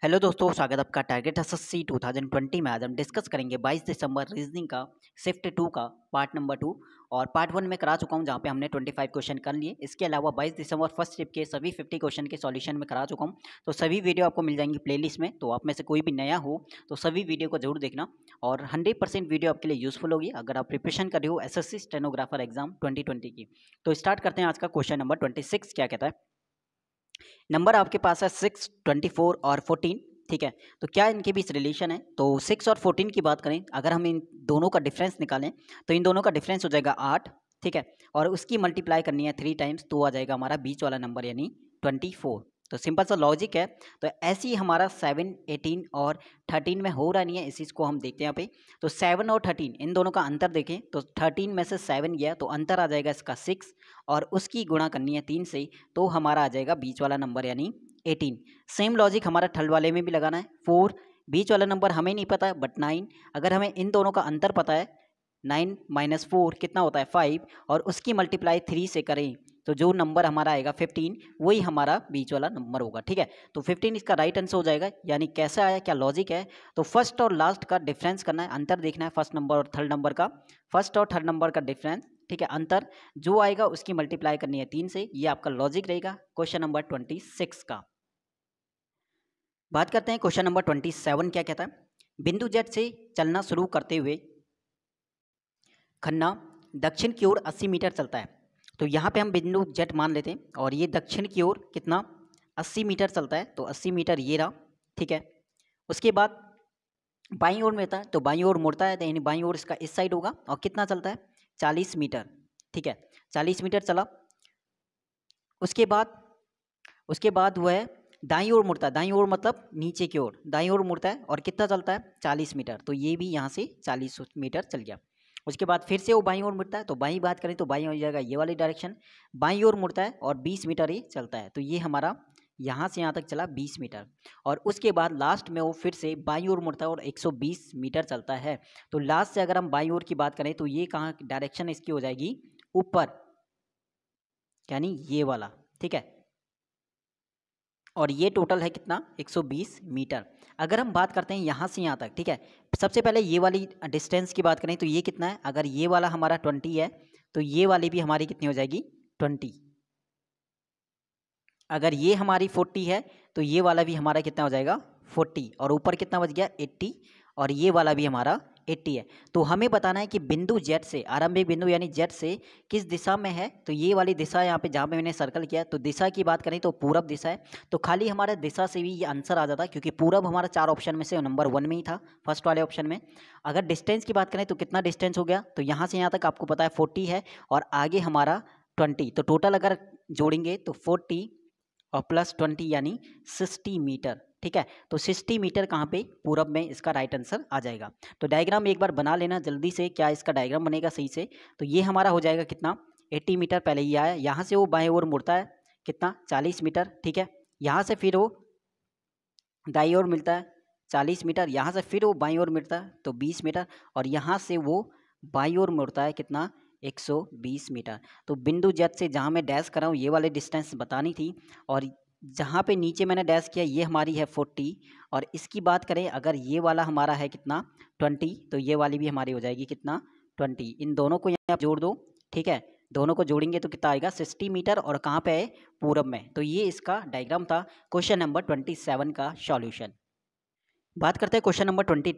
Hello दोस्तों, स्वागत है आपका टारगेट एसएससी 2020 में। आज हम डिस्कस करेंगे 22 दिसंबर रीजनिंग का शिफ्ट 2 का पार्ट नंबर 2 और पार्ट 1 में करा चुका हूं, जहां पे हमने 25 क्वेश्चन कर लिए। इसके अलावा 22 दिसंबर फर्स्ट शिफ्ट के सभी 50 क्वेश्चन के सॉल्यूशन में करा चुका हूं। तो सभी वीडियो आपको मिल जाएंगी प्लेलिस्ट में। तो आप में से कोई भी नया हो तो सभी वीडियो को जरूर देखना और 100% वीडियो आपके लिए यूजफुल होगी अगर आप प्रिपरेशन कर रहे हो एसएससी स्टेनोग्राफर एग्जाम 2020 की। तो स्टार्ट करते हैं आज का क्वेश्चन नंबर 26। क्या कहता है? नंबर आपके पास है 6, 24 और 14। ठीक है, तो क्या इनके बीच रिलेशन है? तो 6 और 14 की बात करें, अगर हम इन दोनों का डिफरेंस निकालें तो इन दोनों का डिफरेंस हो जाएगा 8। ठीक है, और उसकी मल्टीप्लाई करनी है 3 टाइम्स, तो आ जाएगा हमारा बीच वाला नंबर यानी 24। तो सिंपल सा लॉजिक है। तो ऐसे ही हमारा 7, 18 और 13 में हो रहा नहीं है, इस चीज़ को हम देखते हैं यहाँ पे। तो 7 और 13 इन दोनों का अंतर देखें तो 13 में से 7 गया तो अंतर आ जाएगा इसका 6 और उसकी गुणा करनी है 3 से, तो हमारा आ जाएगा बीच वाला नंबर यानी 18। सेम लॉजिक हमारा थर्ड वाले में भी लगाना है। 4 बीच वाला नंबर हमें नहीं पता है बट 9, अगर हमें इन दोनों का अंतर पता है 9 माइनस 4 कितना होता है 5 और उसकी मल्टीप्लाई 3 से करें तो जो नंबर हमारा आएगा 15 वही हमारा बीच वाला नंबर होगा। ठीक है, तो 15 इसका राइट आंसर हो जाएगा। यानी कैसे आया, क्या लॉजिक है? तो फर्स्ट और लास्ट का डिफरेंस करना है, अंतर देखना है फर्स्ट नंबर और थर्ड नंबर का। फर्स्ट और थर्ड नंबर का डिफरेंस, ठीक है, अंतर जो आएगा उसकी मल्टीप्लाई करनी है 3 से। ये आपका लॉजिक रहेगा क्वेश्चन नंबर 26 का। बात करते हैं क्वेश्चन नंबर 27। क्या कहता है? बिंदु जेड से चलना शुरू करते हुए खन्ना दक्षिण की ओर 80 मीटर चलता है। तो यहाँ पे हम बिंदु जेड मान लेते हैं और ये दक्षिण की ओर कितना 80 मीटर चलता है। तो 80 मीटर ये रहा। ठीक है, उसके बाद बाईं ओर में होता है तो बाईं ओर मुड़ता है, तो यानी बाईं ओर इसका इस साइड होगा और कितना चलता है 40 मीटर। ठीक है, 40 मीटर चला। उसके बाद वह दाईं ओर मुड़ता है, दाईं ओर मतलब नीचे की ओर दाईं ओर मुड़ता है और कितना चलता है 40 मीटर। तो ये भी यहाँ से 40 मीटर चल गया। उसके बाद फिर से वो बाईं ओर मुड़ता है, तो बाईं बात करें तो बाईं हो जाएगा ये वाली डायरेक्शन। बाईं ओर मुड़ता है और 20 मीटर ये चलता है। तो ये हमारा यहाँ से यहाँ तक चला 20 मीटर और उसके बाद लास्ट में वो फिर से बाईं ओर मुड़ता है और 120 मीटर चलता है। तो लास्ट से अगर हम बाईं ओर की बात करें तो ये कहाँ डायरेक्शन इसकी हो जाएगी ऊपर, यानी ये वाला। ठीक है, और ये टोटल है कितना 120 मीटर। अगर हम बात करते हैं यहाँ से यहाँ तक, ठीक है, सबसे पहले ये वाली डिस्टेंस की बात करें तो ये कितना है, अगर ये वाला हमारा 20 है तो ये वाली भी हमारी कितनी हो जाएगी 20। अगर ये हमारी 40 है तो ये वाला भी हमारा कितना हो जाएगा 40 और ऊपर कितना बच गया 80 और ये वाला भी हमारा 80 है। तो हमें बताना है कि बिंदु जेड से, आरंभिक बिंदु यानी जेड से किस दिशा में है। तो ये वाली दिशा यहाँ पे जहाँ पे मैंने सर्कल किया, तो दिशा की बात करें तो पूरब दिशा है। तो खाली हमारा दिशा से भी ये आंसर आ जाता, क्योंकि पूरब हमारा 4 ऑप्शन में से नंबर 1 में ही था, फर्स्ट वाले ऑप्शन में। अगर डिस्टेंस की बात करें तो कितना डिस्टेंस हो गया, तो यहाँ से यहाँ तक आपको पता है 40 है और आगे हमारा 20। तो टोटल अगर जोड़ेंगे तो 40 और प्लस 20 यानी 60 मीटर। ठीक है, तो 60 मीटर कहाँ पे पूरब में इसका राइट आंसर आ जाएगा। तो डायग्राम एक बार बना लेना जल्दी से, क्या इसका डायग्राम बनेगा सही से। तो ये हमारा हो जाएगा कितना 80 मीटर। पहले ये आया, यहाँ से वो बाएं ओर मुड़ता है कितना 40 मीटर। ठीक है, यहाँ से फिर वो दाईं ओर मिलता है 40 मीटर, यहाँ से फिर वो बाईं ओर मिलता है तो 20 मीटर और यहाँ से वो बाईं ओर मुड़ता है कितना 120 मीटर। तो बिंदु जेड से जहाँ मैं डैश कर रहा हूँ ये वाले डिस्टेंस बतानी थी और जहाँ पे नीचे मैंने डैश किया ये हमारी है 40 और इसकी बात करें अगर ये वाला हमारा है कितना 20 तो ये वाली भी हमारी हो जाएगी कितना 20। इन दोनों को यहाँ जोड़ दो। ठीक है, दोनों को जोड़ेंगे तो कितना आएगा 60 मीटर और कहाँ पे है पूरब में। तो ये इसका डायग्राम था क्वेश्चन नंबर 27 का सॉल्यूशन। बात करते हैं क्वेश्चन नंबर 28।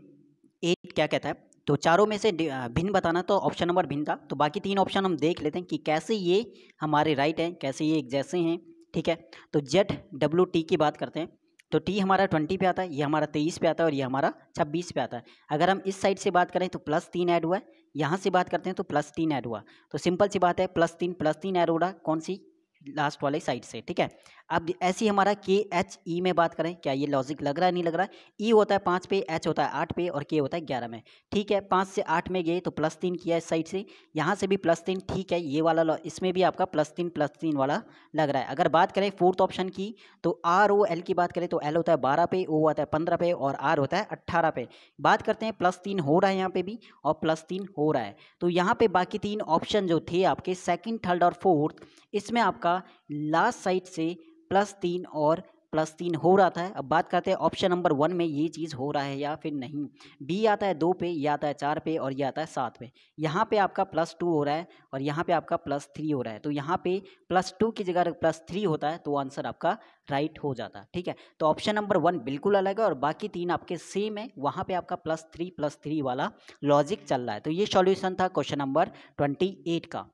क्या कहता है? तो चारों में से भिन्न बताना, तो ऑप्शन नंबर भिन्न था। तो बाकी 3 ऑप्शन हम देख लेते हैं कि कैसे ये हमारे राइट हैं, कैसे ये एक जैसे हैं। ठीक है, तो ZWT की बात करते हैं तो T हमारा 20 पे आता है, ये हमारा 23 पे आता है और ये हमारा 26 पे आता है। अगर हम इस साइड से बात करें तो +3 ऐड हुआ है, यहाँ से बात करते हैं तो +3 ऐड हुआ। तो सिंपल सी बात है +3 ऐड हो रहा कौन सी लास्ट वाले साइड से। ठीक है, अब ऐसी हमारा KHE में बात करें, क्या ये लॉजिक लग रहा है नहीं लग रहा है। E होता है 5 पे, H होता है 8 पे और K होता है 11 में। ठीक है, 5 से 8 में गए तो +3 किया इस साइड से, यहाँ से भी +3। ठीक है, ये वाला इसमें भी आपका +3 वाला लग रहा है। अगर बात करें फोर्थ ऑप्शन की तो ROL की बात करें तो L होता है 12 पे, O होता है 15 पे और R होता है 18 पे। बात करते हैं +3 हो रहा है यहाँ पे भी और +3 हो रहा है। तो यहाँ पे बाकी 3 ऑप्शन जो थे आपके सेकंड, थर्ड और फोर्थ, इसमें आपका लास्ट साइड से +3 और +3 हो रहा था। अब बात करते हैं ऑप्शन नंबर 1 में ये चीज़ हो रहा है या फिर नहीं। बी आता है 2 पे, ये आता है 4 पे और ये आता है 7 पे। यहाँ पे आपका +2 हो रहा है और यहाँ पे आपका +3 हो रहा है। तो यहाँ पे +2 की जगह +3 होता है तो आंसर आपका राइट हो जाता है। ठीक है, तो ऑप्शन नंबर 1 बिल्कुल अलग है और बाकी 3 आपके सेम है। वहाँ पे आपका +3 वाला लॉजिक चल रहा है। तो ये सॉल्यूशन था क्वेश्चन नंबर 28 का।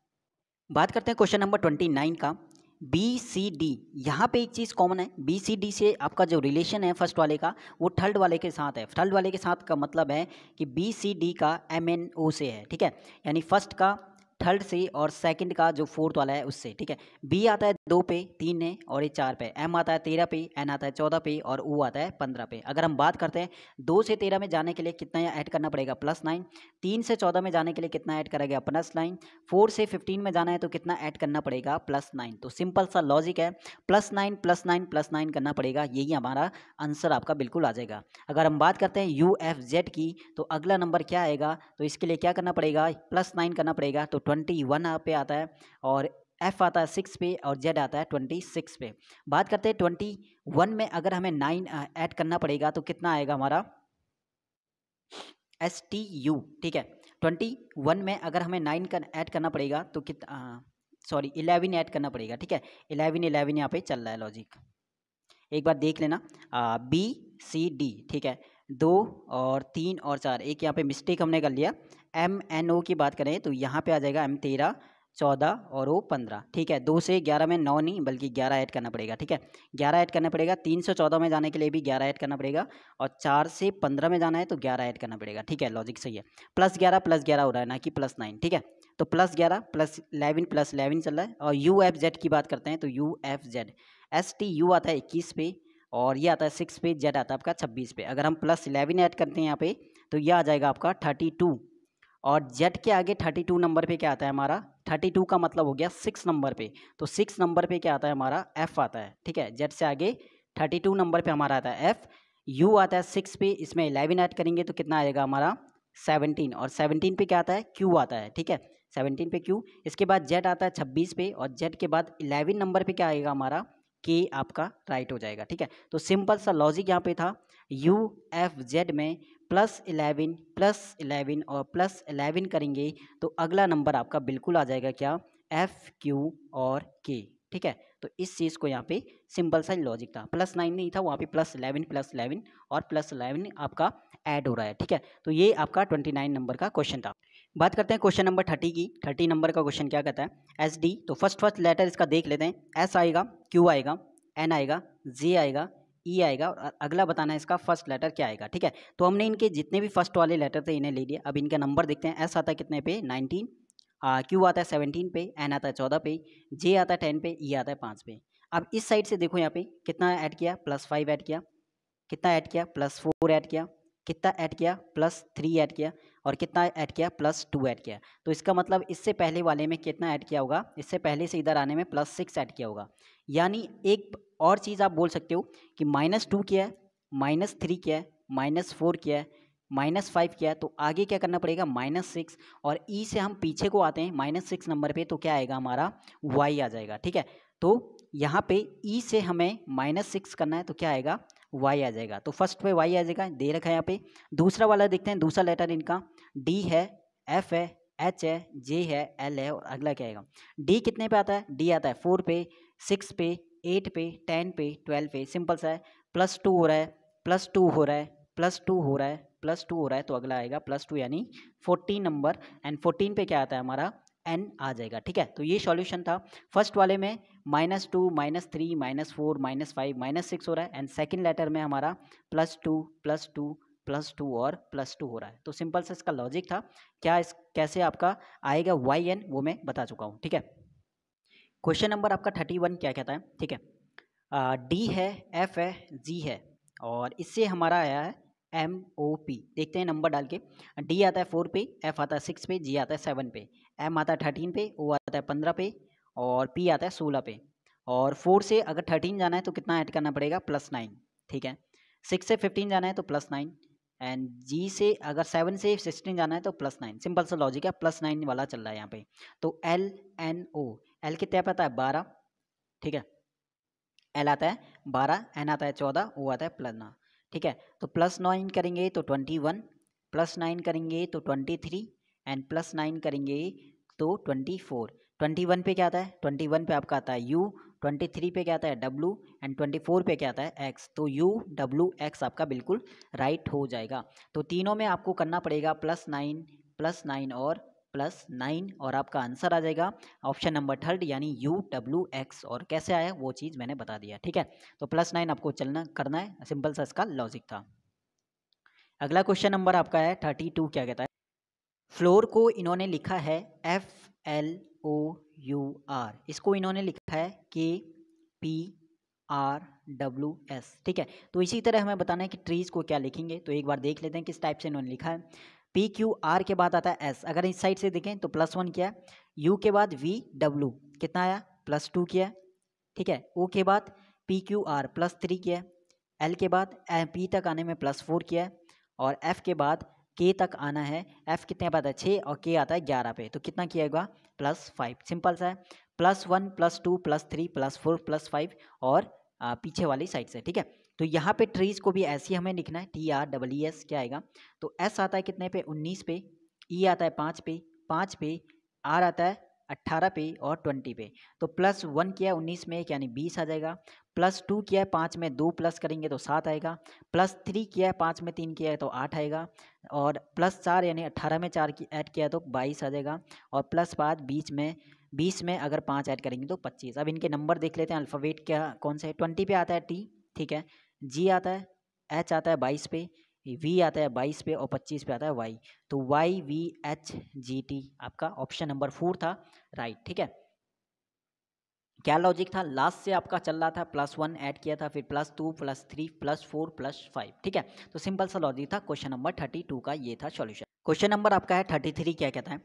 बात करते हैं क्वेश्चन नंबर 29 का। बी सी डी, यहाँ पे एक चीज़ कॉमन है, बी सी डी से आपका जो रिलेशन है फर्स्ट वाले का वो थर्ड वाले के साथ है। थर्ड वाले के साथ का मतलब है कि बी सी डी का एम एन ओ से है। ठीक है, यानी फर्स्ट का थर्ड से और सेकंड का जो फोर्थ वाला है उससे। ठीक है, बी आता है 2 पे, 3 है और ये 4 पे, एम आता है 13 पे, एन आता है 14 पे और ओ आता है 15 पे। अगर हम बात करते हैं 2 से 13 में जाने के लिए कितना ऐड करना पड़ेगा +9, 3 से 14 में जाने के लिए कितना ऐड करेगा +9, 4 से 15 में जाना है तो कितना ऐड करना पड़ेगा +9। तो सिंपल सा लॉजिक है, +9 करना पड़ेगा, यही हमारा आंसर आपका बिल्कुल आ जाएगा। अगर हम बात करते हैं यू एफ जेड की तो अगला नंबर क्या आएगा, तो इसके लिए क्या करना पड़ेगा, +9 करना पड़ेगा। तो 21 यहाँ पे आता है और एफ आता है 6 पे और जेड आता है 26 पे। बात करते हैं 21 में अगर हमें 9 ऐड करना पड़ेगा तो कितना आएगा हमारा STU। ठीक है, 21 में अगर हमें 9 का ऐड करना पड़ेगा तो कितना, सॉरी 11 ऐड करना पड़ेगा। ठीक है, 11 यहाँ पे चल रहा है लॉजिक, एक बार देख लेना। बी सी डी, ठीक है, 2 और 3 और 4, एक यहाँ पे मिस्टेक हमने कर लिया। एम एन ओ की बात करें तो यहाँ पे आ जाएगा एम 13, 14 और ओ 15। ठीक है, 2 से 11 में 9 नहीं बल्कि 11 ऐड करना पड़ेगा। ठीक है, 11 ऐड करना पड़ेगा। 3 से 14 में जाने के लिए भी 11 ऐड करना पड़ेगा और 4 से 15 में जाना है तो 11 ऐड करना पड़ेगा। ठीक है, लॉजिक सही है। +11 हो रहा है ना कि +9। ठीक है, तो +11 +11 चल रहा है। और यू एफ जेड की बात करते हैं तो यू एफ जेड, STU आता है 21 पे और ये आता है 6 पे, जेड आता है आपका 26 पे। अगर हम +11 ऐड करते हैं यहाँ पे तो ये आ जाएगा आपका 32 और जेड के आगे 32 नंबर पे क्या आता है हमारा, 32 का मतलब हो गया 6 नंबर पे। तो 6 नंबर पे क्या आता है हमारा एफ आता है। ठीक है, जेड से आगे 32 नंबर पे हमारा आता है एफ। यू आता है 6 पे, इसमें 11 ऐड करेंगे तो कितना आएगा हमारा 17 और 17 पे क्या आता है क्यू आता है। ठीक है, 17 पे क्यू। इसके बाद जेड आता है 26 पे और जेड के बाद 11 नंबर पे क्या आएगा हमारा के, आपका राइट हो जाएगा। ठीक है, तो सिंपल सा लॉजिक यहाँ पे था यू एफ जेड में +11 और +11 करेंगे तो अगला नंबर आपका बिल्कुल आ जाएगा क्या, एफ क्यू और के। ठीक है, तो इस चीज़ को यहाँ पे सिंपल सा लॉजिक था, +9 नहीं था वहाँ पे +11 और +11 आपका ऐड हो रहा है। ठीक है, तो ये आपका 29 नंबर का क्वेश्चन था। बात करते हैं क्वेश्चन नंबर 30 की। 30 नंबर का क्वेश्चन क्या कहता है, एस डी। तो फर्स्ट लेटर इसका देख लेते हैं। एस आएगा, क्यू आएगा, एन आएगा, जे आएगा, ई आएगा और अगला बताना है इसका फर्स्ट लेटर क्या आएगा। ठीक है, तो हमने इनके जितने भी फर्स्ट वाले लेटर थे इन्हें ले लिया। अब इनका नंबर देखते हैं। एस आता है कितने पे 19, क्यू आता है 17 पे, एन आता है 14 पे, जे आता है 10 पे, ई आता है 5 पे। अब इस साइड से देखो यहाँ पे कितना ऐड किया, +5 ऐड किया, कितना ऐड किया +4 ऐड किया, कितना ऐड किया +3 ऐड किया और कितना ऐड किया +2 ऐड किया। तो इसका मतलब इससे पहले वाले में कितना ऐड किया होगा, इससे पहले से इधर आने में +6 ऐड किया होगा। यानी एक और चीज़ आप बोल सकते हो कि -2 किया है, -3 किया है, -4 किया है, -5 किया है, तो आगे क्या करना पड़ेगा -6 और ई से हम पीछे को आते हैं -6 नंबर पे तो क्या आएगा हमारा वाई आ जाएगा। ठीक है, तो यहाँ पे ई से हमें -6 करना है तो क्या आएगा वाई आ जाएगा। तो फर्स्ट पे वाई आ जाएगा, दे रखा है यहाँ पे। दूसरा वाला देखते हैं, दूसरा लेटर इनका डी है, एफ है, एच है, जे है, एल है और अगला क्या आएगा। डी कितने पे आता है, डी आता है 4 पे, 6 पे, 8 पे, 10 पे, 12 पे। सिंपल सा है, +2 हो रहा है, +2 हो रहा है, +2 हो रहा है, +2 हो रहा है तो अगला आएगा +2 यानी 14 नंबर। एंड 14 पे क्या आता है हमारा एन आ जाएगा। ठीक है, तो ये सॉल्यूशन था। फर्स्ट वाले में -2, -3, -4, -5, -6 हो रहा है एंड सेकंड लेटर में हमारा +2, +2, +2 और +2 हो रहा है। तो सिंपल से इसका लॉजिक था। क्या इस कैसे आपका आएगा वाई एन वो मैं बता चुका हूँ। ठीक है, क्वेश्चन नंबर आपका 31 क्या कहता है। ठीक है, डी है, एफ है, जी है और इससे हमारा आया है MOP। देखते हैं नंबर डाल के। डी आता है 4 पे, एफ आता है 6 पे, जी आता है 7 पे, एम आता है 13 पे, ओ आता है 15 पे और पी आता है 16 पे। और 4 से अगर 13 जाना है तो कितना ऐड करना पड़ेगा +9। ठीक है, 6 से 15 जाना है तो +9 एंड जी से अगर 7 से 16 जाना है तो +9। सिंपल सा लॉजिक है, +9 वाला चल रहा है यहाँ पे। तो LNO, एल कितने पे आता है 12। ठीक है, L आता है 12, N आता है 14, O आता है +9, ठीक है। तो +9 करेंगे तो 21, +9 करेंगे तो 23 एंड +9 करेंगे तो 24। 21 पे क्या आता है, 21 पे आपका आता है U, 23 पे क्या आता है W एंड 24 पे क्या आता है X। तो U W X आपका बिल्कुल राइट हो जाएगा। तो तीनों में आपको करना पड़ेगा +9 और +9 और आपका आंसर आ जाएगा ऑप्शन नंबर 3 यानी UWX। और कैसे आया वो चीज़ मैंने बता दिया, ठीक है। तो +9 आपको चलना करना है, सिंपल सा इसका लॉजिक था। अगला क्वेश्चन नंबर आपका है 32, क्या कहता है, फ्लोर को इन्होंने लिखा है FLOUR, इसको इन्होंने लिखा है KPRWS, ठीक है। तो इसी तरह हमें बताना है कि ट्रीज को क्या लिखेंगे, तो एक बार देख लेते हैं किस टाइप से इन्होंने लिखा है। PQR के बाद आता है S, अगर इस साइड से देखें तो +1 किया है, U के बाद VW कितना आया +2 किया है, ठीक है। O के बाद PQR +3 किया है, L के बाद P तक आने में +4 किया है और F के बाद K तक आना है, F कितने पे आता है 6 और K आता है 11 पे, तो कितना किया होगा +5। सिंपल सा है, +1 +2 +3 +4 +5 और पीछे वाली साइड से, ठीक है। तो यहाँ पे ट्रीज को भी ऐसे ही हमें लिखना है, TREES क्या आएगा, तो S आता है कितने पे 19 पे, E आता है 5 पे, R आता है 18 पे और 20 पे। तो +1 किया 19 में यानी 20 आ जाएगा, +2 किया है 5 में 2 प्लस करेंगे तो 7 आएगा, +3 किया है 5 में 3 किया है तो 8 आएगा और +4 यानी 18 में 4 की ऐड किया तो 22 आ जाएगा और +5 20 में अगर 5 ऐड करेंगे तो 25। अब इनके नंबर देख लेते हैं, अल्फ़ाबेट क्या कौन सा है। 20 पे आता है T, ठीक है, G आता है, H आता है 22 पे, V आता है 22 पे और 25 पे आता है Y। तो YVHGT आपका ऑप्शन नंबर 4 था राइट, ठीक है। क्या लॉजिक था, लास्ट से आपका चल रहा था, +1 ऐड किया था, फिर +2 +3 +4 +5, ठीक है। तो सिंपल सा लॉजिक था क्वेश्चन नंबर 32 का, ये था सॉल्यूशन। क्वेश्चन नंबर आपका है 33, क्या कहता है,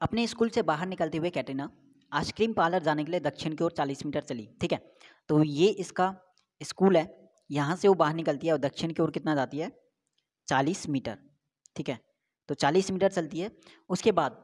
अपने स्कूल से बाहर निकलते हुए कैटरीना आइसक्रीम पार्लर जाने के लिए दक्षिण की ओर 40 मीटर चली, ठीक है। तो ये इसका स्कूल है, यहाँ से वो बाहर निकलती है और दक्षिण की ओर कितना जाती है 40 मीटर, ठीक है। तो 40 मीटर चलती है, उसके बाद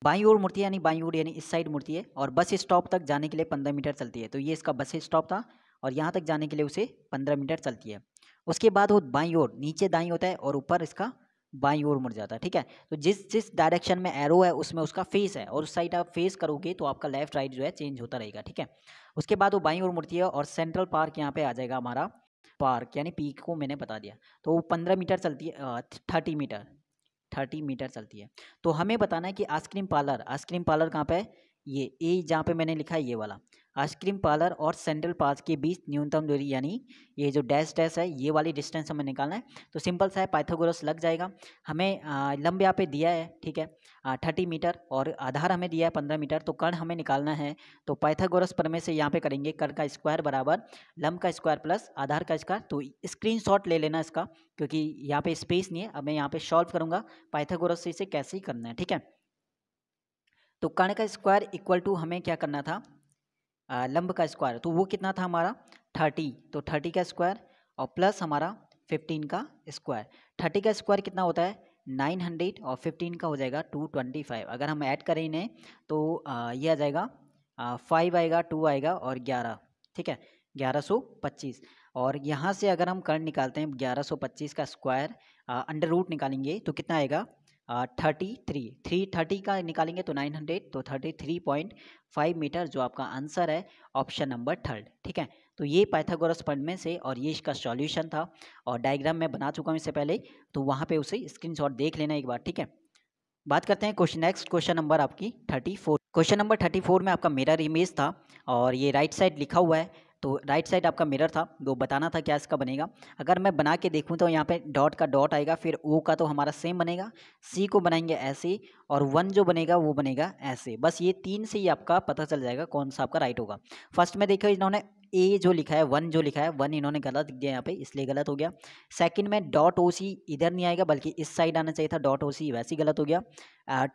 बाईं ओर मुड़ती है, यानी बाईं ओर यानी इस साइड मुड़ती है और बस स्टॉप तक जाने के लिए 15 मीटर चलती है। तो ये इसका बस स्टॉप था और यहाँ तक जाने के लिए उसे 15 मीटर चलती है। उसके बाद वो बाईं ओर, नीचे दाईं होता है और ऊपर इसका बाईं ओर मुड़ जाता है, ठीक है। तो जिस जिस डायरेक्शन में एरो है उसमें उसका फेस है और उस साइड आप फेस करोगे तो आपका लेफ्ट राइट जो है चेंज होता रहेगा, ठीक है। उसके बाद वो बाईं ओर मुड़ती है और सेंट्रल पार्क यहाँ पे आ जाएगा हमारा, पार्क यानी पीक को मैंने बता दिया। तो वो 15 मीटर चलती है, 30 मीटर चलती है। तो हमें बताना है कि आइसक्रीम पार्लर कहाँ पे है, ये ए जहाँ पे मैंने लिखा है ये वाला आइसक्रीम पार्लर और सेंट्रल पार्क के बीच न्यूनतम दूरी यानी ये जो डैश डैश है ये वाली डिस्टेंस हमें निकालना है। तो सिंपल सा है, पाइथागोरस लग जाएगा। हमें लंब यहाँ पे दिया है, ठीक है, 30 मीटर और आधार हमें दिया है 15 मीटर। तो कर्ण हमें निकालना है, तो पाइथागोरस प्रमेय से यहाँ पे करेंगे, कर्ण का स्क्वायर बराबर लंब का स्क्वायर प्लस आधार का स्क्वायर। तो स्क्रीनशॉट ले लेना इसका, क्योंकि यहाँ पे स्पेस नहीं है। अब मैं यहाँ पे सॉल्व करूँगा पाइथागोरस से इसे कैसे ही करना है, ठीक है। तो कर्ण का स्क्वायर इक्वल टू हमें क्या करना था, लंब का स्क्वायर, तो वो कितना था हमारा 30, तो 30 का स्क्वायर और प्लस हमारा 15 का स्क्वायर। 30 का स्क्वायर कितना होता है 900 और 15 का हो जाएगा 225। अगर हम ऐड करें इन्हें तो ये आ जाएगा 5 आएगा, 2 आएगा और 11, ठीक है, 1125। और यहाँ से अगर हम कर्ण निकालते हैं 1125 का स्क्वायर अंडर रूट निकालेंगे तो कितना आएगा 30 का निकालेंगे तो 900, तो 33.5 मीटर जो आपका आंसर है ऑप्शन नंबर 3, ठीक है। तो ये पाइथागोरस प्रमेय से और ये इसका सॉल्यूशन था और डायग्राम मैं बना चुका हूँ इससे पहले, तो वहाँ पे उसे स्क्रीनशॉट देख लेना एक बार, ठीक है। बात करते हैं नेक्स्ट क्वेश्चन नंबर आपकी 34। क्वेश्चन नंबर 34 में आपका मिरर इमेज था और ये राइट साइड लिखा हुआ है, तो राइट साइड आपका मिरर था, वो बताना था क्या इसका बनेगा। अगर मैं बना के देखूं तो यहाँ पे डॉट का डॉट आएगा, फिर ओ का तो हमारा सेम बनेगा, सी को बनाएंगे ऐसे और 1 जो बनेगा वो बनेगा ऐसे। बस ये 3 से ही आपका पता चल जाएगा कौन सा आपका राइट होगा। फर्स्ट में देखो इन्होंने ए जो लिखा है 1 जो लिखा है 1 इन्होंने गलत दिया यहाँ पे, इसलिए गलत हो गया। सेकंड में डॉट ओ सी इधर नहीं आएगा बल्कि इस साइड आना चाहिए था, डॉट ओ सी वैसे ही गलत हो गया।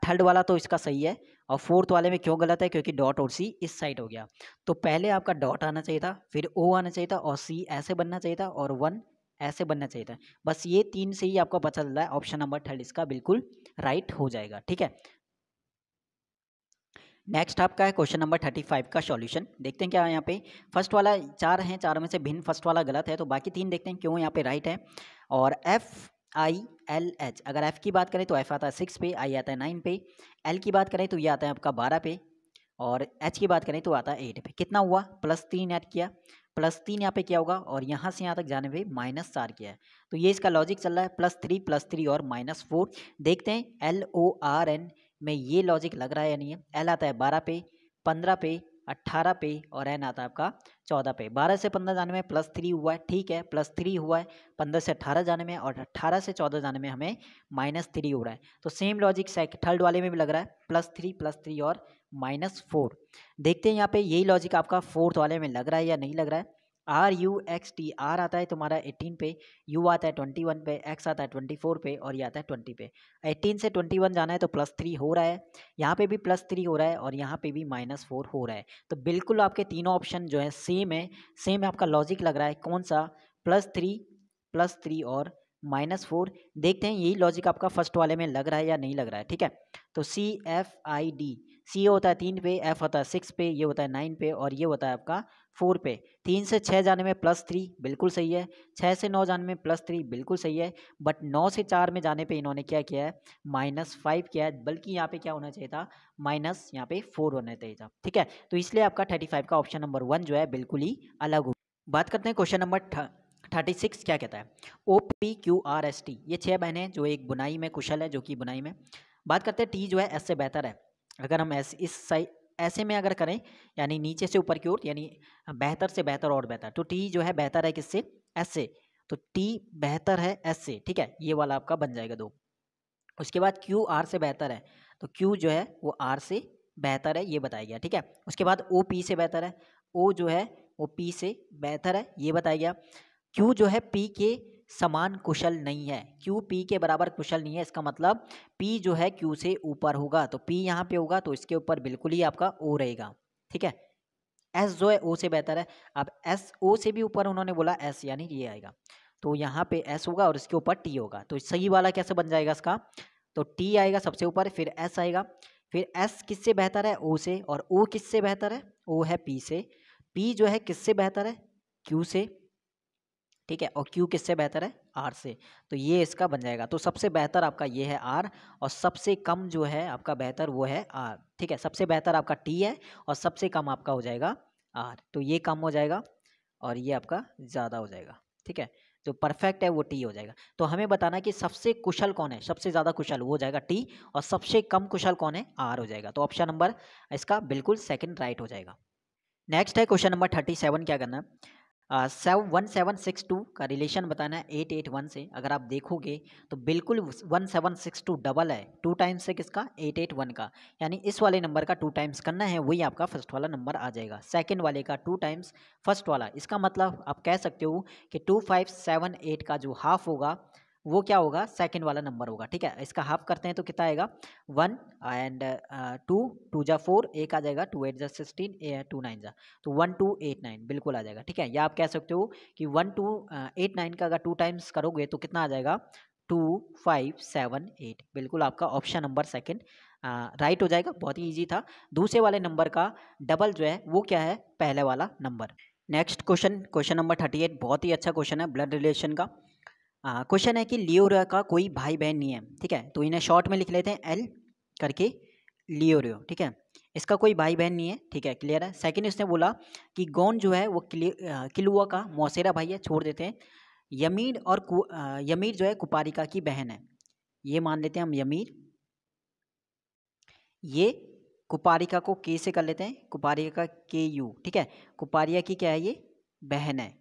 थर्ड वाला तो इसका सही है और फोर्थ वाले में क्यों गलत है, क्योंकि डॉट और सी इस साइड हो गया। तो पहले आपका डॉट आना चाहिए था, फिर ओ आना चाहिए था और सी ऐसे बनना चाहिए था और 1 ऐसे बनना चाहिए था। बस ये 3 से ही आपको पता चल रहा है ऑप्शन नंबर 3 इसका बिल्कुल राइट हो जाएगा, ठीक है। नेक्स्ट आपका है क्वेश्चन नंबर 35 का सॉल्यूशन। देखते हैं क्या है यहाँ पे। फर्स्ट वाला 4 हैं, चारों में से भिन्न फर्स्ट वाला गलत है, तो बाकी 3 देखते हैं क्यों यहाँ पे राइट है। और FILH, अगर F की बात करें तो F आता है 6 पे, I आता है 9 पे, L की बात करें तो ये आता है आपका 12 पे, और H की बात करें तो आता है 8 पे। कितना हुआ? +3 ऐड किया, +3 यहाँ पे क्या होगा, और यहाँ से यहाँ तक जाने पे -4 किया है। तो ये इसका लॉजिक चल रहा है, +3 और -4। देखते हैं LORN में ये लॉजिक लग रहा है या नहीं है। L आता है 12 पे, 15 पे, 18 पे, और N आता है आपका 14 पे। 12 से 15 जाने में +3 हुआ है, ठीक है, +3 हुआ है। 15 से 18 जाने में, और 18 से 14 जाने में हमें -3 हो रहा है। तो सेम लॉजिक थर्ड वाले में भी लग रहा है, +3 और -4। देखते हैं यहाँ पे यही लॉजिक आपका फोर्थ वाले में लग रहा है या नहीं लग रहा है। RUXT, R आता है तुम्हारा 18 पे, U आता है 21 पे, X आता है 24 पे, और ये आता है 20 पे। 18 से 21 जाना है तो +3 हो रहा है, यहाँ पे भी +3 हो रहा है, और यहाँ पे भी -4 हो रहा है। तो बिल्कुल आपके तीनों ऑप्शन जो है सेम है, सेम आपका लॉजिक लग रहा है। कौन सा? +3 और -4। देखते हैं यही लॉजिक आपका फर्स्ट वाले में लग रहा है या नहीं लग रहा है, ठीक है। तो CFID, C होता है 3 पे, F होता है 6 पे, ये होता है 9 पे, और ये होता है आपका 4 पे। 3 से 6 जाने में +3 बिल्कुल सही है, 6 से 9 जाने में +3 बिल्कुल सही है, बट 9 से 4 में जाने पे इन्होंने क्या किया है, -5 किया है, बल्कि यहाँ पे क्या होना चाहिए था, यहाँ पे 4 होना चाहिए था, ठीक है। तो इसलिए आपका 35 का ऑप्शन नंबर 1 जो है बिल्कुल ही अलग हो। बात करते हैं क्वेश्चन नंबर 36 क्या कहता है। OPQRST, ये 6 बहनें जो एक बुनाई में कुशल है, जो कि बुनाई में। बात करते हैं T जो है S से बेहतर है। अगर हम इस साइड ऐसे में अगर करें, यानी नीचे से ऊपर की ओर, यानी बेहतर से बेहतर और बेहतर, तो T जो है बेहतर है किससे? S से। तो T बेहतर है S से, ठीक है, ये वाला आपका बन जाएगा 2। उसके बाद Q R से बेहतर है, तो Q जो है वो R से बेहतर है, ये बताया गया, ठीक है। उसके बाद O P से बेहतर है, O जो है वो P से बेहतर है, ये बताया गया। Q जो है P के समान कुशल नहीं है, Q P के बराबर कुशल नहीं है, इसका मतलब P जो है Q से ऊपर होगा, तो P यहाँ पे होगा तो इसके ऊपर बिल्कुल ही आपका O रहेगा, ठीक है। S जो है O से बेहतर है, अब S O से भी ऊपर उन्होंने बोला S, यानी ये आएगा, तो यहाँ पे S होगा और इसके ऊपर T होगा, तो सही वाला कैसे बन जाएगा इसका? तो T आएगा सबसे ऊपर, फिर S आएगा, फिर S किससे बेहतर है? O से, और O किससे बेहतर है? O है P से। P जो है किससे बेहतर है? Q से, ठीक है, और Q किससे बेहतर है? R से। तो ये इसका बन जाएगा, तो सबसे बेहतर आपका ये है R, और सबसे कम जो है आपका बेहतर वो है R, ठीक है। सबसे बेहतर आपका T है, और सबसे कम आपका हो जाएगा R, तो ये कम हो जाएगा और ये आपका ज़्यादा हो जाएगा, ठीक है। जो परफेक्ट है वो T हो जाएगा। तो हमें बताना कि सबसे कुशल कौन है, सबसे ज़्यादा कुशल वो हो जाएगा T, और सबसे कम कुशल कौन है? R हो जाएगा। तो ऑप्शन नंबर इसका बिल्कुल सेकंड राइट हो जाएगा। नेक्स्ट है क्वेश्चन नंबर 37, क्या करना है। 1762 का रिलेशन बताना है 881 से। अगर आप देखोगे तो बिल्कुल 1762 डबल है, 2 टाइम्स से किसका? 881 का, यानी इस वाले नंबर का 2 टाइम्स करना है, वही आपका फर्स्ट वाला नंबर आ जाएगा। सेकंड वाले का 2 टाइम्स फर्स्ट वाला, इसका मतलब आप कह सकते हो कि 2578 का जो हाफ होगा वो क्या होगा? सेकंड वाला नंबर होगा, ठीक है। इसका हाफ करते हैं तो कितना आएगा? 1 एंड 2, 2 जा 4, एक आ जाएगा, 2 8 जा 16, 2 9 जा, तो 1289 बिल्कुल आ जाएगा, ठीक है। या आप कह सकते हो कि 1289 का अगर 2 टाइम्स करोगे तो कितना आ जाएगा? 2578, बिल्कुल आपका ऑप्शन नंबर सेकंड राइट हो जाएगा। बहुत ही ईजी था। दूसरे वाले नंबर का डबल जो है वो क्या है? पहले वाला number. Next question, question number 38, बहुत ही अच्छा क्वेश्चन है ब्लड रिलेशन का। क्वेश्चन है कि लियोरियो का कोई भाई बहन नहीं है, ठीक है, तो इन्हें शॉर्ट में लिख लेते हैं L करके, लियोरियो, ठीक है। इसका कोई भाई बहन नहीं है, ठीक है, क्लियर है। सेकंड इसने बोला कि गौन जो है वो किलुआ का मौसेरा भाई है, छोड़ देते हैं। यमीर जो है कुपारिका की बहन है, ये मान लेते हैं हम यमीर। ये कुपारिका को के से कर लेते हैं, कुपारिका का KU, ठीक है। कुपारिया की क्या है? ये बहन है,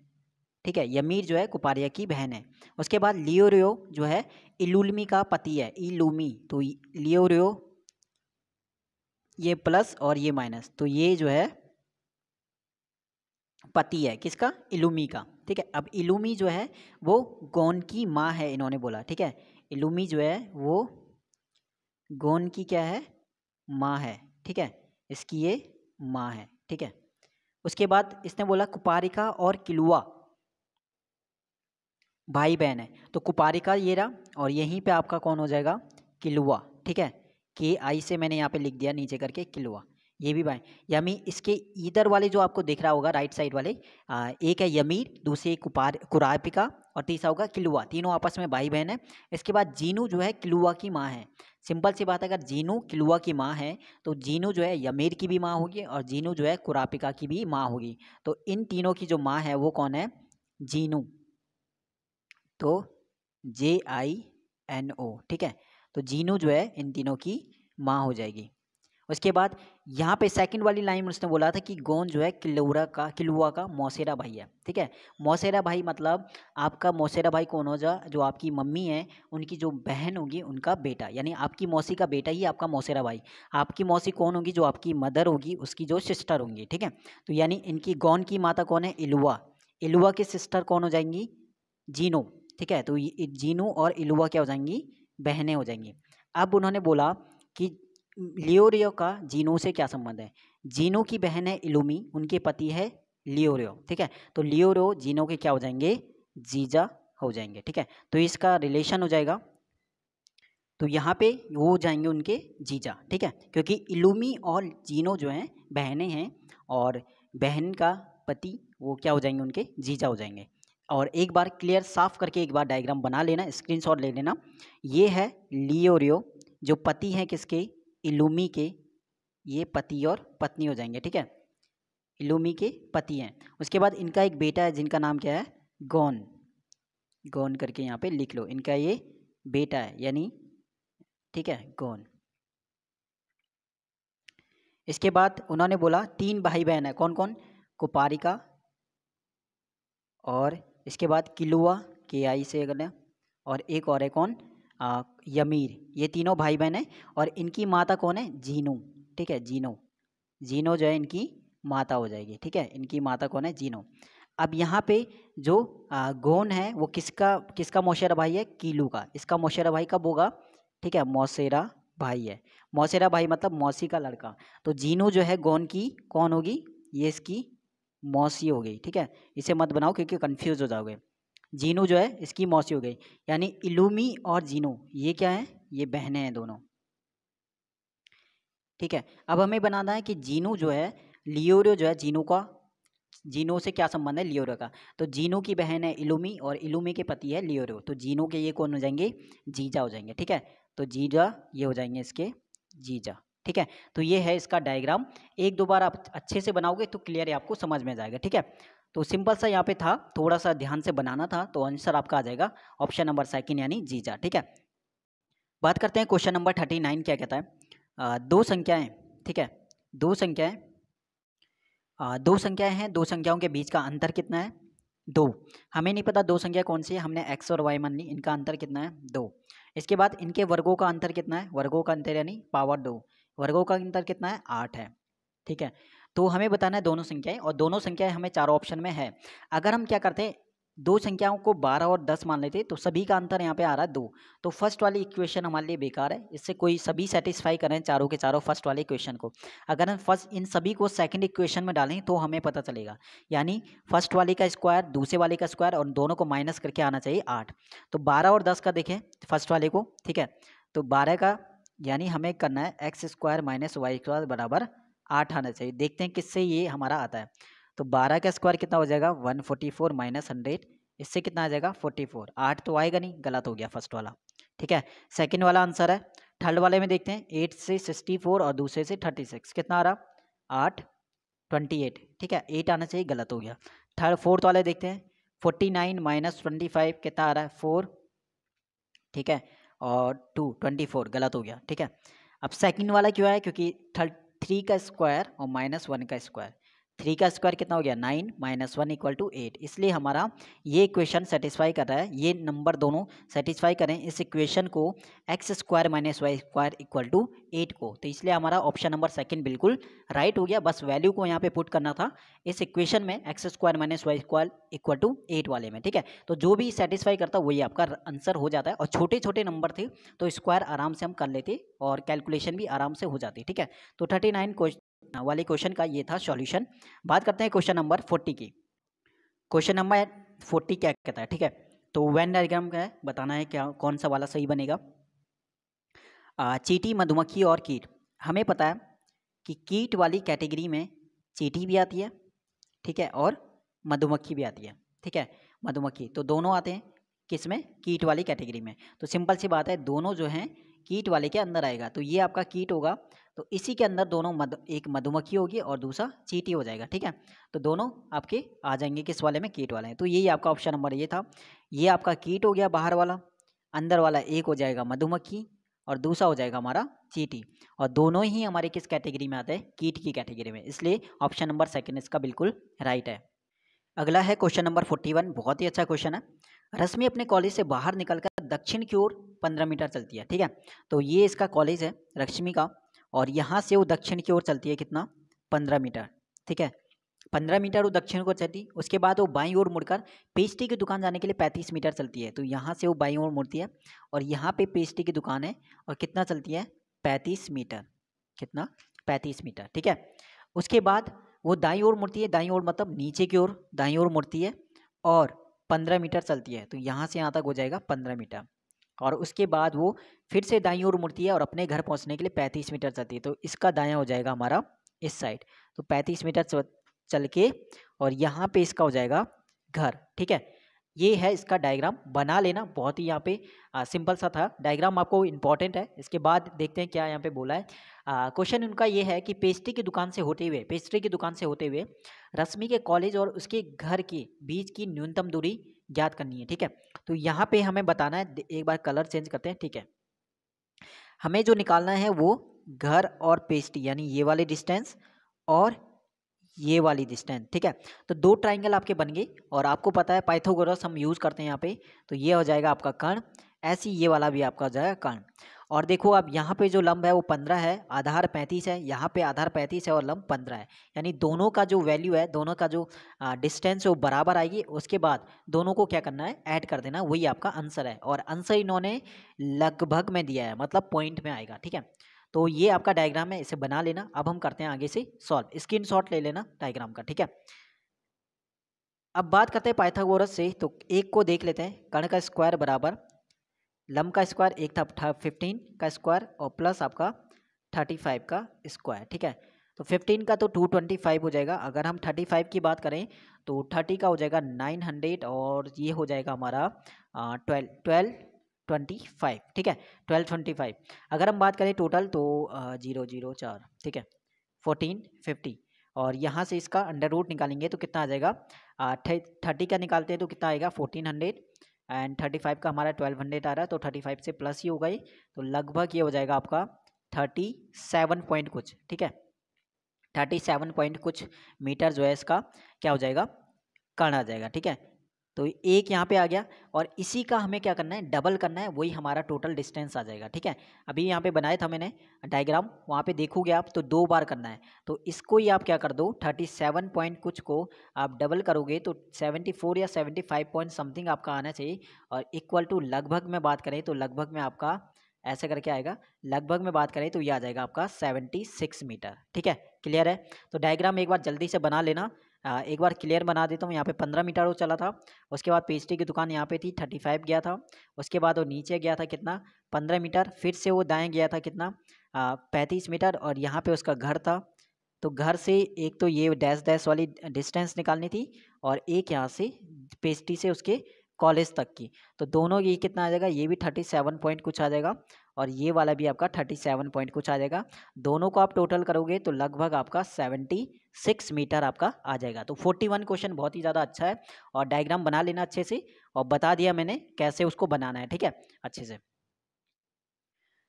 ठीक है। यमीर जो है कुपारिया की बहन है। उसके बाद लियोरियो जो है इलुलमी का पति है, इलुमी, तो लियोरियो ये प्लस और ये माइनस, तो ये जो है पति है किसका? इलुमी का, ठीक है। अब इलुमी जो है वो गौन की माँ है, इन्होंने बोला, ठीक है। इलुमी जो है वो गौन की क्या है? माँ है, ठीक है, इसकी ये माँ है, ठीक है। उसके बाद इसने बोला कुपारिका और किलुआ भाई बहन है, तो कुपारिका ये रहा, और यहीं पे आपका कौन हो जाएगा? किलुआ, ठीक है। KI से मैंने यहाँ पे लिख दिया नीचे करके किलुआ। ये भी बाएं। यानी इसके इधर वाले जो आपको दिख रहा होगा राइट साइड वाले, एक है यमीर, दूसरी कुरापिका और तीसरा होगा किलुआ। तीनों आपस में भाई बहन है। इसके बाद जीनू जो है किलुआ की माँ है। सिंपल सी बात है, अगर जीनू किलुआ की माँ है तो जीनू जो है यमीर की भी माँ होगी और जीनू जो है कुरापिका की भी माँ होगी। तो इन तीनों की जो माँ है वो कौन है? जीनू। तो JINO, ठीक है। तो जीनू जो है इन तीनों की माँ हो जाएगी। उसके बाद यहाँ पे सेकंड वाली लाइन में उसने बोला था कि गोंद जो है किलुआ का मौसेरा भाई है, ठीक है। मौसेरा भाई मतलब आपका मौसेरा भाई कौन हो जा, जो आपकी मम्मी है उनकी जो बहन होगी उनका बेटा, यानी आपकी मौसी का बेटा ही आपका मौसेरा भाई। आपकी मौसी कौन होगी? जो आपकी मदर होगी उसकी जो सिस्टर होंगी, ठीक है। तो यानी इनकी गोंद की माता कौन है? इलुआ। इलुआ की सिस्टर कौन हो जाएंगी? जीनो, ठीक है। तो ये जीनू और इलुआ क्या हो जाएंगी? बहनें हो जाएंगी। अब उन्होंने बोला कि लियोरियो का जीनो से क्या संबंध है? जीनो की बहन है इलुमी, उनके पति है लियोरियो, ठीक है। तो लियोरियो जीनो के क्या हो जाएंगे? जीजा हो जाएंगे, ठीक है। तो इसका रिलेशन हो जाएगा, तो यहाँ पे वो हो जाएंगे उनके जीजा, ठीक है। क्योंकि इलुमी और जीनो जो हैं बहनें हैं और बहन का पति वो क्या हो जाएंगे? उनके जीजा हो जाएंगे। और एक बार क्लियर साफ करके एक बार डायग्राम बना लेना, स्क्रीनशॉट ले लेना। ये है लियोरियो जो पति हैं किसके? इलुमी के। ये पति और पत्नी हो जाएंगे, ठीक है। इलुमी के पति हैं। उसके बाद इनका एक बेटा है जिनका नाम क्या है? गॉन। गॉन करके यहाँ पे लिख लो, इनका ये बेटा है यानी, ठीक है, गॉन। इसके बाद उन्होंने बोला 3 भाई बहन है, कौन कौन? कुपारिका और इसके बाद किलुआ KI से करना, और एक और है कौन? यमीर। ये तीनों भाई बहन हैं और इनकी माता कौन है? जीनू, ठीक है, जीनो। जीनो जो है इनकी माता हो जाएगी, ठीक है। इनकी माता कौन है? जीनो। अब यहाँ पे जो गोन है वो किसका किसका मौसेरा भाई है? कीलू का। इसका मौसेरा भाई कब होगा? ठीक है, मौसेरा भाई है। मौसेरा भाई मतलब मौसी का लड़का। तो जीनू जो है गोन की कौन होगी? ये इसकी मौसी हो गई, ठीक है। इसे मत बनाओ क्योंकि कंफ्यूज हो जाओगे। जीनू जो है इसकी मौसी हो गई, यानी इलुमी और जीनू ये क्या है? ये बहनें हैं दोनों, ठीक है। अब हमें बनाना है कि जीनू जो है, लियोरियो जो है जीनू का, जीनो से क्या संबंध है? लियोरियो का। तो जीनू की बहन है इलुमी और इलुमी के पति है लियोरियो। तो जीनू के ये कौन हो जाएंगे? जीजा हो जाएंगे, ठीक है। तो जीजा ये हो जाएंगे इसके जीजा, ठीक है। तो ये है इसका डायग्राम। एक दो बार आप अच्छे से बनाओगे तो क्लियर है, आपको समझ में आ जाएगा, ठीक है। तो सिंपल सा यहाँ पे था, थोड़ा सा ध्यान से बनाना था, तो आंसर आपका आ जाएगा ऑप्शन नंबर सेकंड यानी जीजा, ठीक है। बात करते हैं क्वेश्चन नंबर 39 क्या कहता है। दो संख्याएं, ठीक है, दो संख्याएं, दो संख्याएं हैं, दो संख्याओं के बीच का अंतर कितना है? 2। हमें नहीं पता दो संख्या कौन सी है, हमने x और y मान ली। इनका अंतर कितना है? 2। इसके बाद इनके वर्गों का अंतर कितना है? वर्गों का अंतर यानी पावर 2, वर्गों का अंतर कितना है? 8 है, ठीक है। तो हमें बताना है दोनों संख्याएं, और दोनों संख्याएं हमें चारों ऑप्शन में है। अगर हम क्या करते हैं, दो संख्याओं को 12 और 10 मान लेते तो सभी का अंतर यहाँ पे आ रहा है 2। तो फर्स्ट वाली इक्वेशन हमारे लिए बेकार है, इससे कोई सभी सेटिस्फाई करें चारों के चारों फर्स्ट वाले इक्वेशन को। अगर हम फर्स्ट इन सभी को सेकंड इक्वेशन में डालें तो हमें पता चलेगा, यानी फर्स्ट वाले का स्क्वायर दूसरे वाले का स्क्वायर और दोनों को माइनस करके आना चाहिए 8। तो 12 और 10 का देखें फर्स्ट वाले को, ठीक है। तो 12 का यानी हमें करना है x² - y² बराबर 8 आना चाहिए। देखते हैं किससे ये हमारा आता है। तो 12 का स्क्वायर कितना हो जाएगा? 144 - 100, इससे कितना आ जाएगा? 44। 8 तो आएगा नहीं, गलत हो गया फर्स्ट वाला, ठीक है। सेकंड वाला आंसर है। थर्ड वाले में देखते हैं, 8 से 64 और दूसरे से 36, कितना आ रहा? 8 28, ठीक है, 8 आना चाहिए, गलत हो गया। फोर्थ वाले देखते हैं, 49 - 25 कितना आ रहा है? 4, ठीक है, और 2 24, गलत हो गया, ठीक है। अब सेकंड वाला क्यों है? क्योंकि 3 का स्क्वायर और -1 का स्क्वायर, 3 का स्क्वायर कितना हो गया? 9 - 1 = 8, इसलिए हमारा ये इक्वेशन सेटिस्फाई कर रहा है। ये नंबर दोनों सेटिस्फाई करें इस इक्वेशन को, x² - y² = 8 को। तो इसलिए हमारा ऑप्शन नंबर सेकंड बिल्कुल राइट हो गया। बस वैल्यू को यहाँ पे पुट करना था इस इक्वेशन में, x² - y² = 8 वाले में, ठीक है। तो जो भी सेटिस्फाई करता वही आपका आंसर हो जाता है। और छोटे छोटे नंबर थे तो स्क्वायर आराम से हम कर लेते और कैलकुलेशन भी आराम से हो जाती, ठीक है। तो 39 वाले क्वेश्चन का ये था सॉल्यूशन। बात करते हैं क्वेश्चन नंबर 40 की। क्वेश्चन नंबर 40 क्या कहता है, ठीक है। तो वेन डायग्राम का है, बताना है क्या कौन सा वाला सही बनेगा। चींटी, मधुमक्खी और कीट। हमें पता है कि कीट वाली कैटेगरी में चींटी भी आती है, ठीक है, और मधुमक्खी भी आती है, ठीक है, मधुमक्खी, तो दोनों आते हैं किस में, कीट वाली कैटेगरी में। तो सिंपल सी बात है, दोनों जो हैं कीट वाले के अंदर आएगा, तो ये आपका कीट होगा, तो इसी के अंदर दोनों एक मधुमक्खी होगी और दूसरा चींटी हो जाएगा, ठीक है। तो दोनों आपके आ जाएंगे किस वाले में, कीट वाले हैं। तो यही आपका ऑप्शन नंबर ये था, ये आपका कीट हो गया बाहर वाला, अंदर वाला एक हो जाएगा मधुमक्खी और दूसरा हो जाएगा हमारा चींटी, और दोनों ही हमारे किस कैटेगरी में आते हैं, कीट की कैटेगरी में, इसलिए ऑप्शन नंबर सेकंड इसका बिल्कुल राइट है। अगला है क्वेश्चन नंबर 41, बहुत ही अच्छा क्वेश्चन है। रश्मि अपने कॉलेज से बाहर निकलकर दक्षिण की ओर 15 मीटर चलती है, ठीक है। तो ये इसका कॉलेज है रश्मि का, और यहाँ से वो दक्षिण की ओर चलती है कितना, 15 मीटर, ठीक है। 15 मीटर वो दक्षिण को चलती, उसके बाद वो बाईं ओर मुड़कर पेस्ट्री की दुकान जाने के लिए 35 मीटर चलती है। तो यहाँ से वो बाईं ओर मुड़ती है और यहाँ पे पेस्ट्री की दुकान है, और कितना चलती है, 35 मीटर, कितना, 35 मीटर, ठीक है। उसके बाद वो दाईं ओर मुड़ती है, दाईं ओर मतलब नीचे की ओर दाईं ओर मुड़ती है और 15 मीटर चलती है। तो यहाँ से यहाँ तक हो जाएगा 15 मीटर, और उसके बाद वो फिर से दाईं ओर मुड़ती है और अपने घर पहुँचने के लिए 35 मीटर चलती है। तो इसका दायां हो जाएगा हमारा इस साइड, तो 35 मीटर चल के और यहाँ पे इसका हो जाएगा घर, ठीक है। ये है इसका डायग्राम, बना लेना, बहुत ही यहाँ पे सिंपल सा था डायग्राम, आपको इंपॉर्टेंट है। इसके बाद देखते हैं क्या यहाँ पे बोला है। क्वेश्चन उनका ये है कि पेस्ट्री की दुकान से होते हुए रश्मि के कॉलेज और उसके घर के बीच की न्यूनतम दूरी ज्ञात करनी है, ठीक है। तो यहाँ पे हमें बताना है, एक बार कलर चेंज करते हैं, ठीक है। हमें जो निकालना है वो घर और पेस्ट्री, यानी ये वाले डिस्टेंस और ये वाली डिस्टेंस, ठीक है। तो दो ट्राइंगल आपके बन गए, और आपको पता है पाइथागोरस हम यूज़ करते हैं यहाँ पे, तो ये हो जाएगा आपका कर्ण, ऐसी ये वाला भी आपका हो जाएगा कर्ण। और देखो अब यहाँ पे जो लंब है वो 15 है, आधार 35 है, यहाँ पे आधार 35 है और लंब 15 है, यानी दोनों का जो वैल्यू है, दोनों का जो डिस्टेंस है वो बराबर आएगी। उसके बाद दोनों को क्या करना है, ऐड कर देना, वही आपका आंसर है, और आंसर इन्होंने लगभग में दिया है, मतलब पॉइंट में आएगा, ठीक है। तो ये आपका डायग्राम है, इसे बना लेना। अब हम करते हैं आगे से सॉल्व, स्क्रीनशॉट ले लेना डायग्राम का, ठीक है। अब बात करते हैं पाइथागोरस से, तो एक को देख लेते हैं, कर्ण का स्क्वायर बराबर लंब का स्क्वायर, एक था 15 का स्क्वायर और प्लस आपका 35 का स्क्वायर, ठीक है। तो 15 का तो 225 हो जाएगा, अगर हम 35 की बात करें तो 30 का हो जाएगा 900, और ये हो जाएगा हमारा 1225, ठीक है, 1225। अगर हम बात करें टोटल तो 004, ठीक है, 1450, और यहाँ से इसका अंडर रूट निकालेंगे तो कितना आ जाएगा, 30 का निकालते हैं तो कितना आएगा 1400, एंड 35 का हमारा 1200 आ रहा है, तो 35 से प्लस ही होगा ही, तो लगभग ये हो जाएगा आपका 37 पॉइंट कुछ, ठीक है, 37 पॉइंट कुछ मीटर जो है इसका क्या हो जाएगा, कर्ण आ जाएगा, ठीक है। तो एक यहाँ पे आ गया, और इसी का हमें क्या करना है, डबल करना है, वही हमारा टोटल डिस्टेंस आ जाएगा, ठीक है। अभी यहाँ पे बनाया था मैंने डायग्राम, वहाँ पे देखोगे आप तो 2 बार करना है, तो इसको ही आप क्या कर दो, 37 पॉइंट कुछ को आप डबल करोगे तो 74 या 75 पॉइंट समथिंग आपका आना चाहिए, और इक्वल टू लगभग में बात करें तो लगभग में आपका ऐसे करके आएगा, लगभग में बात करें तो ये आ जाएगा आपका 76 मीटर, ठीक है। क्लियर है, तो डायग्राम एक बार जल्दी से बना लेना। एक बार क्लियर बना देता हूँ। यहाँ पे 15 मीटर वो चला था, उसके बाद पेस्ट्री की दुकान यहाँ पे थी, 35 गया था, उसके बाद वो नीचे गया था कितना, 15 मीटर, फिर से वो दाएं गया था कितना, 35 मीटर, और यहाँ पे उसका घर था। तो घर से एक तो ये डैश डैश वाली डिस्टेंस निकालनी थी, और एक यहाँ से पेस्ट्री से उसके कॉलेज तक की, तो दोनों ये कितना आ जाएगा, ये भी 37 पॉइंट कुछ आ जाएगा, और ये वाला भी आपका 37 पॉइंट कुछ आ जाएगा। दोनों को आप टोटल करोगे तो लगभग आपका 76 मीटर आपका आ जाएगा। तो 41 क्वेश्चन बहुत ही ज़्यादा अच्छा है, और डायग्राम बना लेना अच्छे से, और बता दिया मैंने कैसे उसको बनाना है, ठीक है, अच्छे से।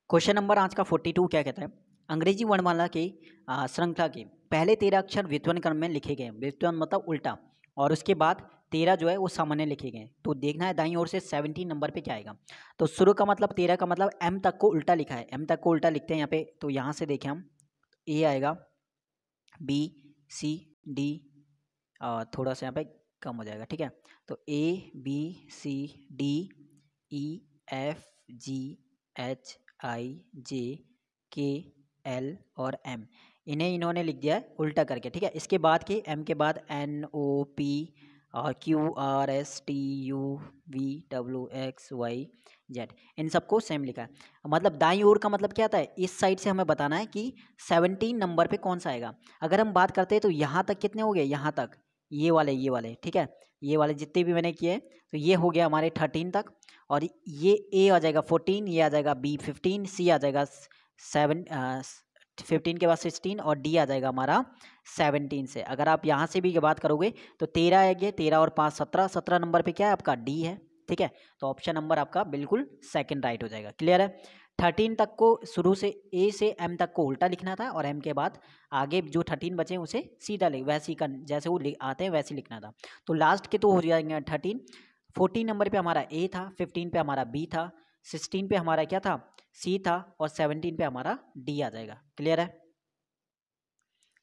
क्वेश्चन नंबर आज का 42 क्या कहता है, अंग्रेजी वर्णमाला के श्रृंखला के पहले 13 अक्षर व्युत्पन्न क्रम में लिखे गए, व्युत्पन्न मतलब उल्टा, और उसके बाद 13 जो है वो सामान्य लिखे गए। तो देखना है दाईं ओर से 17 नंबर पे क्या आएगा। तो शुरू का मतलब 13 का मतलब एम तक को उल्टा लिखा है, एम तक को उल्टा लिखते हैं यहाँ पे। तो यहाँ से देखें हम, ए आएगा, बी सी डी, थोड़ा सा यहाँ पे कम हो जाएगा, ठीक है। तो A B C D E F G H I J K L और एम, इन्हें इन्होंने लिख दिया है उल्टा करके, ठीक है। इसके बाद के एम के बाद एन ओ पी और QRSTUVWXYZ, इन सबको सेम लिखा है। मतलब दाईं ओर का मतलब क्या आता है, इस साइड से हमें बताना है कि 17 नंबर पे कौन सा आएगा। अगर हम बात करते हैं तो यहाँ तक कितने हो गए, यहाँ तक ये वाले ठीक है, ये वाले जितने भी मैंने किए तो ये हो गया हमारे 13 तक। और ये ए आ जाएगा 14, ये आ जाएगा बी 15, सी आ जाएगा 15 के बाद 16 और डी आ जाएगा हमारा 17 से। अगर आप यहाँ से भी बात करोगे तो 13 आएगी, 13 और 5 17, 17 नंबर पे क्या है आपका डी है, ठीक है। तो ऑप्शन नंबर आपका बिल्कुल सेकंड राइट हो जाएगा। क्लियर है। 13 तक को शुरू से ए से एम तक को उल्टा लिखना था और एम के बाद आगे जो 13 बचे उसे सीधा लिख, वैसे ही जैसे वो आते हैं वैसे लिखना था। तो लास्ट के तो हो जाएंगे 13। 14 नंबर पे हमारा ए था, 15 पे हमारा बी था, 16 पे हमारा क्या था, सी था, और 17 पे हमारा डी आ जाएगा। क्लियर है।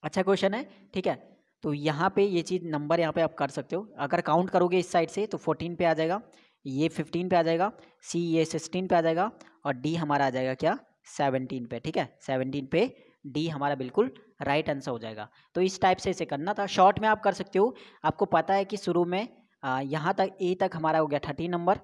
अच्छा क्वेश्चन है, ठीक है। तो यहाँ पे ये चीज़ नंबर यहाँ पे आप कर सकते हो। अगर काउंट करोगे इस साइड से तो 14 पे आ जाएगा, ये 15 पे आ जाएगा, सी ये 16 पे आ जाएगा, और डी हमारा आ जाएगा क्या, 17 पे। ठीक है, 17 पे डी हमारा बिल्कुल राइट आंसर हो जाएगा। तो इस टाइप से इसे करना था। शॉर्ट में आप कर सकते हो। आपको पता है कि शुरू में यहाँ तक ए तक हमारा हो गया 13 number,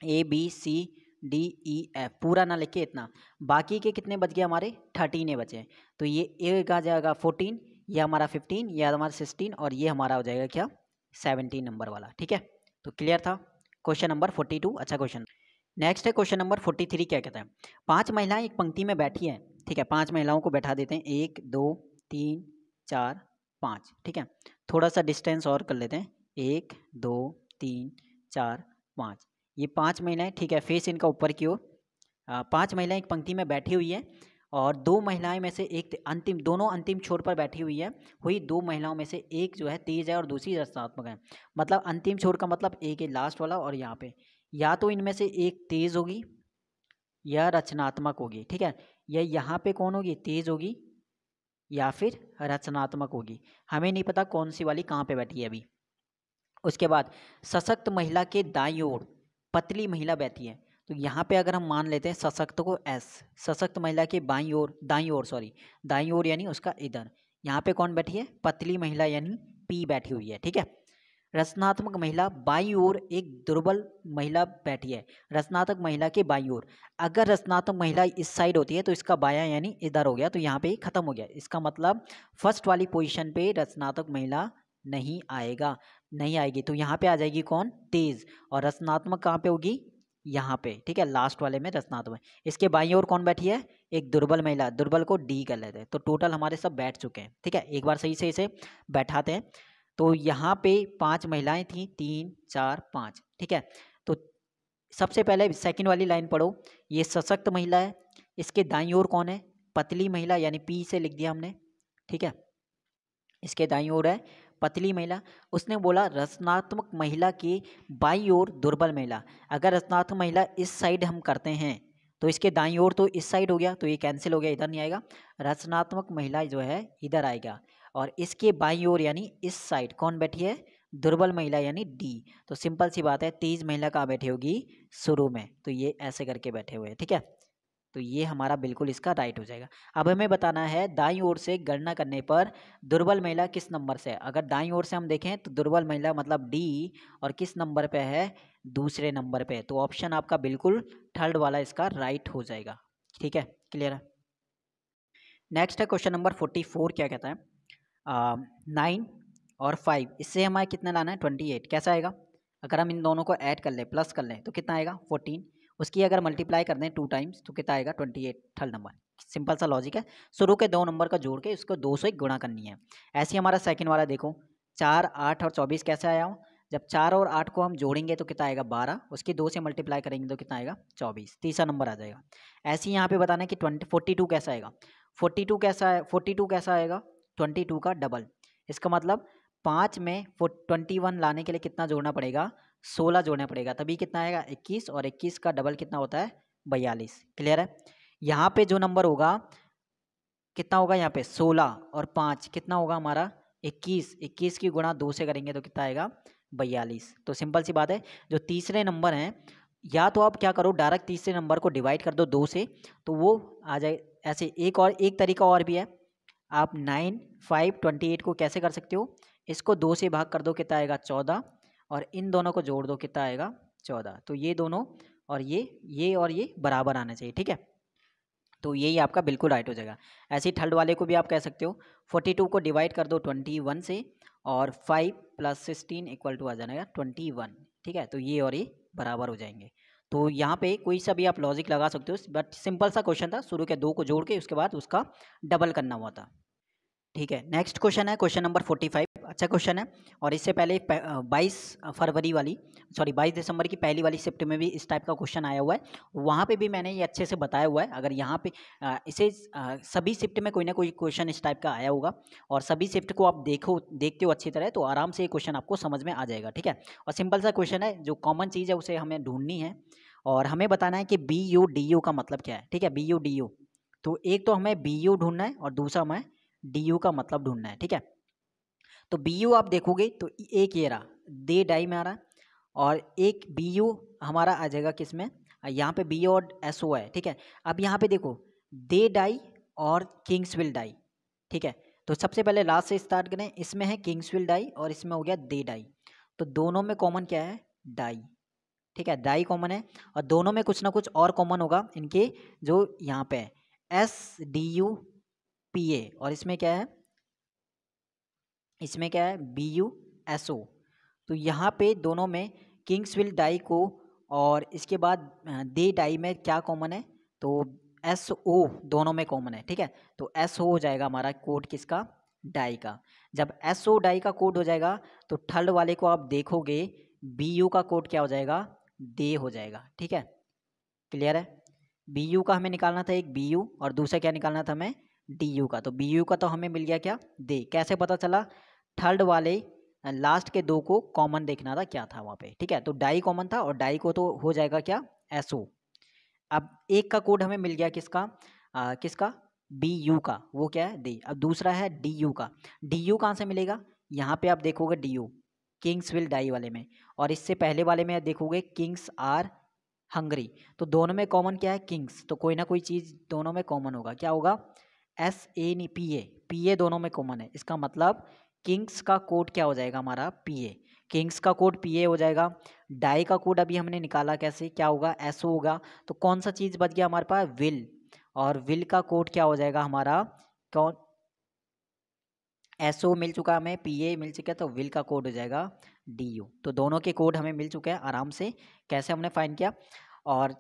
A B C D E F, पूरा ना लिखे इतना। बाकी के कितने बच गए हमारे, 13 बचे। तो ये ए का जाएगा 14, ये हमारा 15, ये हमारा 16, और ये हमारा हो जाएगा क्या, 17 नंबर वाला। ठीक है, तो क्लियर था क्वेश्चन नंबर 42। अच्छा क्वेश्चन नेक्स्ट है क्वेश्चन नंबर 43। क्या कहता है, 5 महिलाएं एक पंक्ति में बैठी हैं। ठीक है, 5 महिलाओं को बैठा देते हैं, 1 2 3 4 5। ठीक है, थोड़ा सा डिस्टेंस और कर लेते हैं, 1 2 3 4 5। ये 5 महिलाएं, ठीक है, फेस इनका ऊपर की ओर। 5 महिलाएं एक पंक्ति में बैठी हुई हैं, और 2 महिलाएं में से एक अंतिम, दोनों अंतिम छोर पर बैठी हुई है। हुई 2 महिलाओं में से एक जो है तेज है और दूसरी रचनात्मक है। मतलब अंतिम छोर का मतलब एक है लास्ट वाला, और यहाँ पे या तो इनमें से एक तेज होगी या रचनात्मक होगी। ठीक है, या यहाँ पे कौन होगी, तेज होगी या फिर रचनात्मक होगी। हमें नहीं पता कौन सी वाली कहाँ पे बैठी है अभी। उसके बाद सशक्त महिला के दाईं ओर पतली महिला बैठी है। तो यहाँ पे अगर हम मान लेते हैं सशक्त को एस, सशक्त महिला के बाईं ओर, दाईं ओर सॉरी, दाईं ओर यानी उसका इधर, यहाँ पे कौन बैठी है, पतली महिला यानी पी बैठी हुई है। ठीक है, रचनात्मक महिला बाईं ओर एक दुर्बल महिला बैठी है। रचनात्मक महिला के बाईं ओर, अगर रचनात्मक महिला इस साइड होती है तो इसका बायां यानी इधर हो गया, तो यहाँ पे खत्म हो गया। इसका मतलब फर्स्ट वाली पोजीशन पे रचनात्मक महिला नहीं आएगा, नहीं आएगी। तो यहाँ पे आ जाएगी कौन, तेज, और रचनात्मक कहाँ पे होगी, यहाँ पे। ठीक है, लास्ट वाले में रचनात्मक। इसके बाईं ओर कौन बैठी है, एक दुर्बल महिला, दुर्बल को डी कर लेते हैं। तो टोटल हमारे सब बैठ चुके हैं। ठीक है, एक बार सही से इसे बैठाते हैं। तो यहाँ पे 5 महिलाएं थी, 3 4 5। ठीक है, तो सबसे पहले सेकंड वाली लाइन पढ़ो। ये सशक्त महिला है, इसके दाईं ओर कौन है, पतली महिला, यानी पी से लिख दिया हमने। ठीक है, इसके दाईं ओर है पतली महिला। उसने बोला रचनात्मक महिला की बाईं ओर दुर्बल महिला। अगर रचनात्मक महिला इस साइड हम करते हैं तो इसके दाईं ओर तो इस साइड हो गया, तो ये कैंसिल हो गया, इधर नहीं आएगा। रचनात्मक महिला जो है इधर आएगा, और इसके बाईं ओर यानी इस साइड कौन बैठी है, दुर्बल महिला यानी डी। तो सिंपल सी बात है, तेज महिला कहाँ बैठी होगी, शुरू में। तो ये ऐसे करके बैठे हुए हैं। ठीक है, तो ये हमारा बिल्कुल इसका राइट हो जाएगा। अब हमें बताना है दाईं ओर से गणना करने पर दुर्बल महिला किस नंबर से है। अगर दाईं ओर से हम देखें तो दुर्बल महिला मतलब डी, और किस नंबर पे है, दूसरे नंबर पे। तो ऑप्शन आपका बिल्कुल थर्ड वाला इसका राइट हो जाएगा। ठीक है, क्लियर है। नेक्स्ट है क्वेश्चन नंबर 44। क्या कहता है, 9 और 5, इससे हमारे कितना लाना है, 28। कैसा आएगा, अगर हम इन दोनों को ऐड कर लें, प्लस कर लें, तो कितना आएगा 14। उसकी अगर मल्टीप्लाई कर दें 2 टाइम्स तो कितना आएगा 28, थर्ड नंबर। सिंपल सा लॉजिक है, शुरू के 2 नंबर का जोड़ के इसको 2 से गुणा करनी है। ऐसे ही हमारा सेकंड वाला देखो, 4 8 और 24 कैसे आया हो, जब 4 और 8 को हम जोड़ेंगे तो कितना आएगा 12, उसके 2 से मल्टीप्लाई करेंगे तो कितना आएगा 24, तीसरा नंबर आ जाएगा। ऐसे ही यहाँ पे बताना है कि 42 कैसा आएगा, 42 कैसा है, 42 कैसा आएगा 22 का डबल। इसका मतलब 5 में 21 लाने के लिए कितना जोड़ना पड़ेगा, 16 जोड़ना पड़ेगा, तभी कितना आएगा 21, और 21 का डबल कितना होता है 42। क्लियर है। यहाँ पे जो नंबर होगा कितना होगा, यहाँ पे 16 और 5 कितना होगा हमारा 21, 21 की गुणा 2 से करेंगे तो कितना आएगा 42। तो सिंपल सी बात है, जो तीसरे नंबर हैं, या तो आप क्या करो डायरेक्ट तीसरे नंबर को डिवाइड कर दो 2 से, तो वो आ जाए। ऐसे एक तरीका और भी है, आप 9 5 28 को कैसे कर सकते हो, इसको 2 से भाग कर दो, कितना आएगा 14, और इन दोनों को जोड़ दो, कितना आएगा 14। तो ये दोनों और ये और ये बराबर आना चाहिए, ठीक है। तो यही आपका बिल्कुल राइट हो जाएगा। ऐसे ही थर्ड वाले को भी आप कह सकते हो, 42 को डिवाइड कर दो 21 से, और 5 + 16 = आ जाएगा 21, ठीक है। तो ये और ये बराबर हो जाएंगे। तो यहाँ पे कोई सा भी आप लॉजिक लगा सकते हो, बट सिंपल सा क्वेश्चन था, शुरू के 2 को जोड़ के उसके बाद उसका डबल करना हुआ था, ठीक है। नेक्स्ट क्वेश्चन है क्वेश्चन नंबर 45। अच्छा क्वेश्चन है, और इससे पहले 22 दिसंबर की पहली वाली शिफ्ट में भी इस टाइप का क्वेश्चन आया हुआ है। वहाँ पे भी मैंने ये अच्छे से बताया हुआ है। अगर यहाँ पे सभी शिफ्ट में कोई ना कोई क्वेश्चन इस टाइप का आया होगा, और सभी शिफ्ट को आप देखते हो अच्छी तरह, तो आराम से ये क्वेश्चन आपको समझ में आ जाएगा, ठीक है। और सिंपल सा क्वेश्चन है, जो कॉमन चीज़ है उसे हमें ढूंढनी है, और हमें बताना है कि BU/DU का मतलब क्या है, ठीक है। BU/DU, तो एक तो हमें BU ढूंढना है और दूसरा हमें DU का मतलब ढूंढना है, ठीक है। तो BU आप देखोगे तो एक ये रहा, दे डाई में आ रहा है, और एक BU हमारा आ जाएगा किस में, यहाँ पे BU और SO है, ठीक है। अब यहाँ पे देखो, दे डाई और किंग्सविल डाई, ठीक है। तो सबसे पहले लास्ट से स्टार्ट करें, इसमें है किंग्सविल डाई और इसमें हो गया दे डाई। तो दोनों में कॉमन क्या है, डाई, ठीक है। डाई कॉमन है, और दोनों में कुछ ना कुछ और कॉमन होगा इनके, जो यहाँ पे है SDUPA, और इसमें क्या है, इसमें क्या है BUSO। तो यहाँ पे दोनों में किंग्सविल डाई को, और इसके बाद दे डाई में क्या कॉमन है, तो SO दोनों में कॉमन है, ठीक है। तो SO हो जाएगा हमारा कोड किसका, डाई का। जब SO डाई का कोड हो जाएगा, तो थर्ड वाले को आप देखोगे BU का कोड क्या हो जाएगा, दे हो जाएगा, ठीक है। क्लियर है। BU का हमें निकालना था एक BU, और दूसरा क्या निकालना था हमें, DU का। तो BU का तो हमें मिल गया क्या, दे। कैसे पता चला, थर्ड वाले लास्ट के 2 को कॉमन देखना था क्या था वहाँ पे, ठीक है। तो डाई कॉमन था, और डाई को तो हो जाएगा क्या, SO। अब एक का कोड हमें मिल गया किसका, किसका BU का, वो क्या है, दे। अब दूसरा है DU का। DU कहाँ से मिलेगा, यहाँ पे आप देखोगे DU किंग्सविल डाई वाले में, और इससे पहले वाले में देखोगे किंग्स आर हंगरी। तो दोनों में कॉमन क्या है, किंग्स। तो कोई ना कोई चीज़ दोनों में कॉमन होगा, क्या होगा, SA नहीं PA दोनों में कॉमन है। इसका मतलब किंग्स का कोड क्या हो जाएगा हमारा, PA। किंग्स का कोड PA हो जाएगा। डाई का कोड अभी हमने निकाला कैसे, क्या होगा, SO होगा। तो कौन सा चीज़ बच गया हमारे पास, विल, और विल का कोड क्या हो जाएगा हमारा, कौन, SO मिल चुका हमें, PA मिल चुका है, तो विल का कोड हो जाएगा DU। तो दोनों के कोड हमें मिल चुके हैं आराम से। कैसे हमने फाइंड किया, और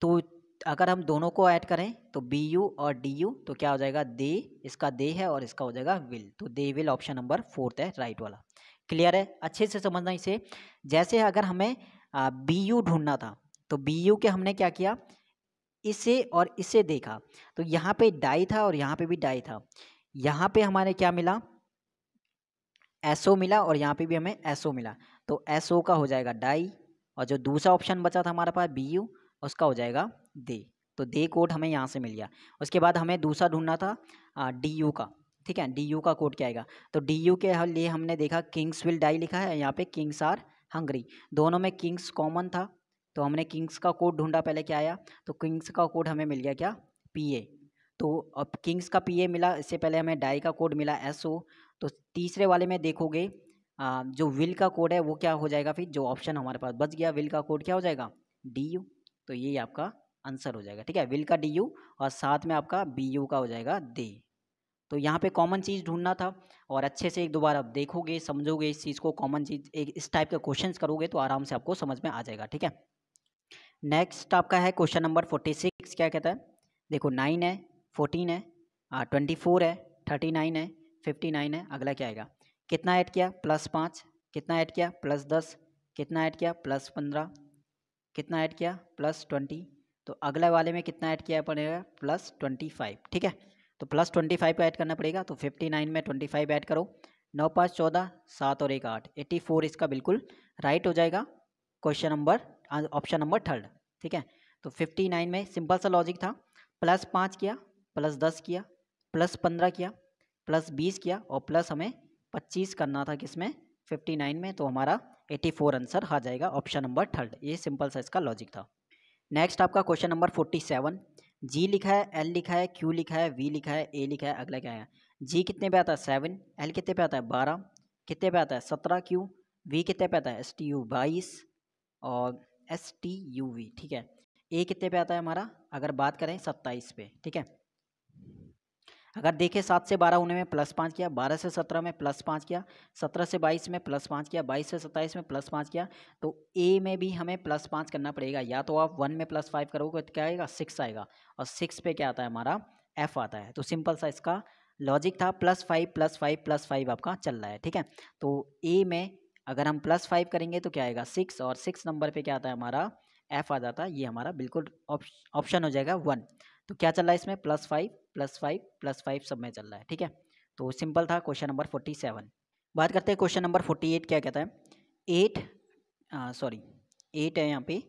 तो अगर हम दोनों को ऐड करें तो BU और DU, तो क्या हो जाएगा, दे, इसका दे है और इसका हो जाएगा विल। तो दे विल ऑप्शन नंबर 4 है, राइट वाला। क्लियर है, अच्छे से समझना इसे। जैसे अगर हमें BU ढूंढना था, तो BU के हमने क्या किया, इसे और इसे देखा, तो यहाँ पे डाई था और यहाँ पे भी डाई था। यहाँ पे हमारे क्या मिला, SO मिला, और यहाँ पे भी हमें SO मिला। तो SO का हो जाएगा डाई, और जो दूसरा ऑप्शन बचा था हमारे पास BU, उसका हो जाएगा दे। तो दे कोड हमें यहाँ से मिल गया। उसके बाद हमें दूसरा ढूंढना था DU का, ठीक है। DU का कोड क्या आएगा, तो DU के लिए हमने देखा किंग्सविल डाई लिखा है, यहाँ पे किंग्स आर हंगरी। दोनों में किंग्स कॉमन था, तो हमने किंग्स का कोड ढूंढा, पहले क्या आया, तो किंग्स का कोड हमें मिल गया क्या, PA। तो अब किंग्स का PA मिला, इससे पहले हमें डाई का कोड मिला SO। तो तीसरे वाले में देखोगे जो विल का कोड है वो क्या हो जाएगा, फिर जो ऑप्शन हमारे पास बच गया विल का कोड क्या हो जाएगा, DU। तो ये आपका आंसर हो जाएगा, ठीक है। विल का DU, और साथ में आपका BU का हो जाएगा दे। तो यहाँ पे कॉमन चीज़ ढूंढना था, और अच्छे से एक दो बार आप देखोगे, समझोगे इस चीज़ को, कॉमन चीज़ एक इस टाइप के क्वेश्चंस करोगे तो आराम से आपको समझ में आ जाएगा, ठीक है। नेक्स्ट आपका है क्वेश्चन नंबर 46। क्या कहता है, देखो 9 है, 14 है, 24 है, 39 है, 59 है। अगला क्या आएगा, कितना ऐड किया, +5, कितना ऐड किया, +10, कितना ऐड किया, +15, कितना ऐड किया, +20। तो अगले वाले में कितना ऐड किया पड़ेगा, +25, ठीक है। तो +25 का ऐड करना पड़ेगा। तो 59 में 25 ऐड करो, 9 5 14, 7 और 1 8, 84 इसका बिल्कुल राइट हो जाएगा। क्वेश्चन नंबर ऑप्शन नंबर 3, ठीक है। तो 59 में सिंपल सा लॉजिक था, +5 किया, +10 किया, +15 किया, +20 किया, और प्लस हमें 25 करना था किसमें, 59 में। तो हमारा 84 आंसर आ जाएगा, ऑप्शन नंबर 3। ये सिंपल सा इसका लॉजिक था। नेक्स्ट आपका क्वेश्चन नंबर 47। G लिखा है, L लिखा है, Q लिखा है, V लिखा है, A लिखा है। अगला क्या है, G कितने पे आता है, 7, L कितने पे आता है, 12, कितने पे आता है 17 क्यू, वी कितने पे आता है STU 22 और STUV, ठीक है। ए कितने पे आता है हमारा, अगर बात करें 27 पे, ठीक है। अगर देखें 7 से 12 होने में +5 किया, 12 से 17 में +5 किया, 17 से 22 में +5 किया, 22 से 27 में +5 किया, तो ए में भी हमें +5 करना पड़ेगा। या तो आप 1 में +5 करोगे तो क्या आएगा 6 आएगा, और 6 पे क्या आता है हमारा F आता है। तो सिंपल सा इसका लॉजिक था, +5 +5 +5 आपका चल रहा है, ठीक है। तो ए में अगर हम +5 करेंगे तो क्या आएगा 6, और 6 नंबर पे क्या आता है हमारा F आ जाता है। ये हमारा बिल्कुल ऑप्शन हो जाएगा 1। तो क्या चल रहा है इसमें +5 +5 +5 सब में चल रहा है, ठीक है। तो सिंपल था क्वेश्चन नंबर 47। बात करते हैं क्वेश्चन नंबर 48 क्या कहता है। 8 है यहाँ पे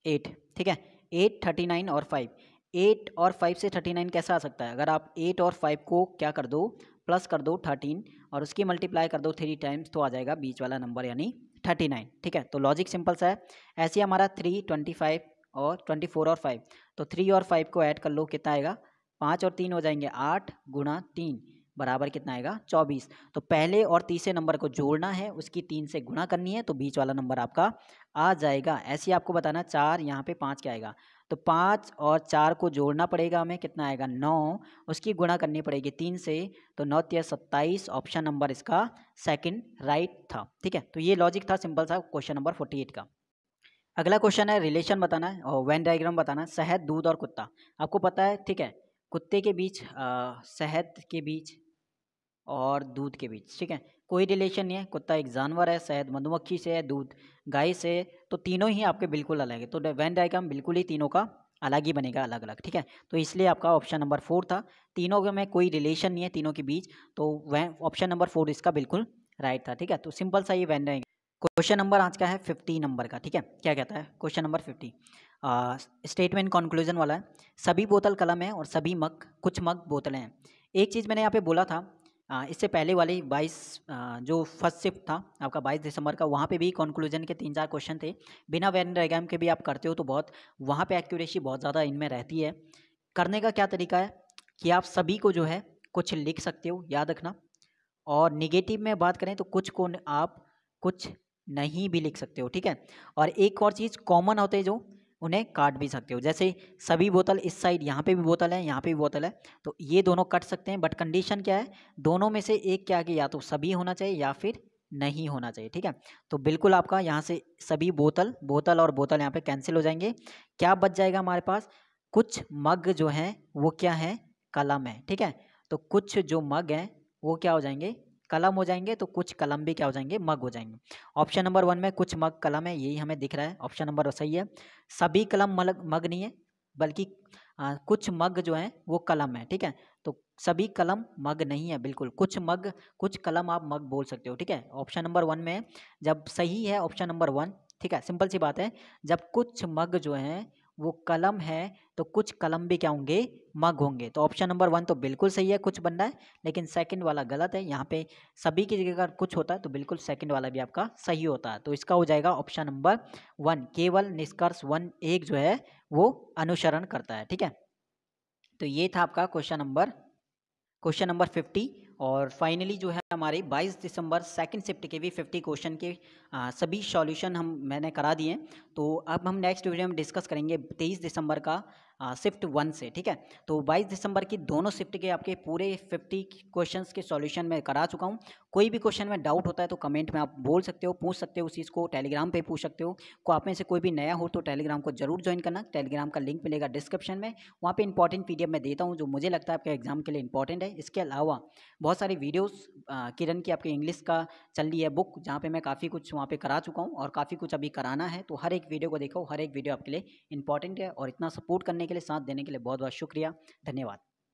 8, ठीक है। 8 39 और 5, 8 और 5 से 39 कैसा आ सकता है। अगर आप 8 और 5 को क्या कर दो प्लस कर दो 13 और उसकी मल्टीप्लाई कर दो 3 टाइम्स, तो आ जाएगा बीच वाला नंबर यानी 39, ठीक है। तो लॉजिक सिंपल सा है। ऐसे ही हमारा 3 25 और 24 और 5, तो 3 और 5 को ऐड कर लो, कितना आएगा 5 और 3 हो जाएंगे 8 गुणा 3 बराबर कितना आएगा 24। तो पहले और तीसरे नंबर को जोड़ना है, उसकी 3 से गुणा करनी है, तो बीच वाला नंबर आपका आ जाएगा। ऐसे ही आपको बताना 4 यहाँ पे 5 क्या आएगा, तो 5 और 4 को जोड़ना पड़ेगा हमें, कितना आएगा 9, उसकी गुणा करनी पड़ेगी 3 से, तो 9 × 27, ऑप्शन नंबर इसका सेकंड राइट था, ठीक है। तो ये लॉजिक था सिंपल सा क्वेश्चन नंबर 48 का। अगला क्वेश्चन है रिलेशन बताना है और वेन डायग्राम बताना है। शहद, दूध और कुत्ता, आपको पता है, ठीक है। कुत्ते के बीच शहद के बीच और दूध के बीच, ठीक है, कोई रिलेशन नहीं है। कुत्ता एक जानवर है, शहद मधुमक्खी से है, दूध गाय से, तो तीनों ही आपके बिल्कुल अलग है। तो वेन डायग्राम बिल्कुल ही तीनों का अलग ही बनेगा, अलग अलग, ठीक है। तो इसलिए आपका ऑप्शन नंबर 4 था। तीनों में कोई रिलेशन नहीं है तीनों के बीच, तो ऑप्शन नंबर 4 इसका बिल्कुल राइट था, ठीक है। तो सिंपल सा ये वेन डायग्राम। क्वेश्चन नंबर आज का है 50 नंबर का, ठीक है। क्या कहता है क्वेश्चन नंबर 50, स्टेटमेंट कंक्लूजन वाला है। सभी बोतल कलम है और सभी मग, कुछ मग बोतलें हैं। एक चीज़ मैंने यहाँ पे बोला था, इससे पहले वाली 22 जो फर्स्ट शिफ्ट था आपका 22 दिसंबर का, वहाँ पे भी कंक्लूजन के 3-4 क्वेश्चन थे। बिना वेन डायग्राम के भी आप करते हो तो बहुत वहाँ पे एक्यूरेसी बहुत ज़्यादा इनमें रहती है। करने का क्या तरीका है कि आप सभी को जो है कुछ लिख सकते हो, याद रखना। और निगेटिव में बात करें तो कुछ को आप कुछ नहीं भी लिख सकते हो, ठीक है। और एक और चीज़ कॉमन होते हैं जो उन्हें काट भी सकते हो, जैसे सभी बोतल इस साइड यहाँ पे भी बोतल है, यहाँ पे भी बोतल है, तो ये दोनों कट सकते हैं। बट कंडीशन क्या है, दोनों में से एक क्या कि या तो सभी होना चाहिए या फिर नहीं होना चाहिए, ठीक है। तो बिल्कुल आपका यहाँ से सभी बोतल, बोतल और बोतल यहाँ पे कैंसिल हो जाएंगे। क्या बच जाएगा हमारे पास, कुछ मग जो है वो क्या है, कलम है, ठीक है। तो कुछ जो मग हैं वो क्या हो जाएंगे, कलम हो जाएंगे, तो कुछ कलम भी क्या हो जाएंगे, मग हो जाएंगे। ऑप्शन नंबर 1 में कुछ मग कलम है, यही हमें दिख रहा है, ऑप्शन नंबर सही है। सभी कलम मग नहीं है, बल्कि कुछ मग जो है वो कलम है, ठीक है। तो सभी कलम मग नहीं है, बिल्कुल कुछ मग, कुछ कलम आप मग बोल सकते हो, ठीक है। ऑप्शन नंबर 1 में जब सही है ऑप्शन नंबर 1, ठीक है। सिंपल सी बात है, जब कुछ मग जो है वो कलम है तो कुछ कलम भी क्या होंगे, मग होंगे। तो ऑप्शन नंबर 1 तो बिल्कुल सही है, कुछ बन रहा है, लेकिन सेकंड वाला गलत है। यहाँ पे सभी की जगह अगर कुछ होता है तो बिल्कुल सेकंड वाला भी आपका सही होता है। तो इसका हो जाएगा ऑप्शन नंबर 1, केवल निष्कर्ष 1 एक जो है वो अनुसरण करता है, ठीक है। तो ये था आपका क्वेश्चन नंबर 50। और फाइनली जो है हमारे 22 दिसंबर सेकंड शिफ्ट के भी 50 क्वेश्चन के सभी सॉल्यूशन मैंने करा दिए हैं। तो अब हम नेक्स्ट वीडियो में डिस्कस करेंगे 23 दिसंबर का शिफ्ट 1 से, ठीक है। तो 22 दिसंबर की दोनों शिफ्ट के आपके पूरे 50 क्वेश्चंस के सॉल्यूशन मैं करा चुका हूँ। कोई भी क्वेश्चन में डाउट होता है तो कमेंट में आप बोल सकते हो, पूछ सकते हो, उस चीज़ को टेलीग्राम पे पूछ सकते हो। को आप में से कोई भी नया हो तो टेलीग्राम को जरूर ज्वाइन करना, टेलीग्राम का लिंक मिलेगा डिस्क्रिप्शन में। वहाँ पे इंपॉर्टेंट PDF मैं देता हूँ जो मुझे लगता है आपके एग्जाम के लिए इंपॉर्टेंट है। इसके अलावा बहुत सारी वीडियोस किरण की आपके इंग्लिश का चल रही है बुक, जहाँ पे मैं काफ़ी कुछ वहाँ पे करा चुका हूँ और काफ़ी कुछ अभी कराना है। तो हर एक वीडियो को देखो, हर एक वीडियो आपके लिए इंपॉर्टेंट है। और इतना सपोर्ट करने के लिए, साथ देने के लिए बहुत बहुत शुक्रिया, धन्यवाद।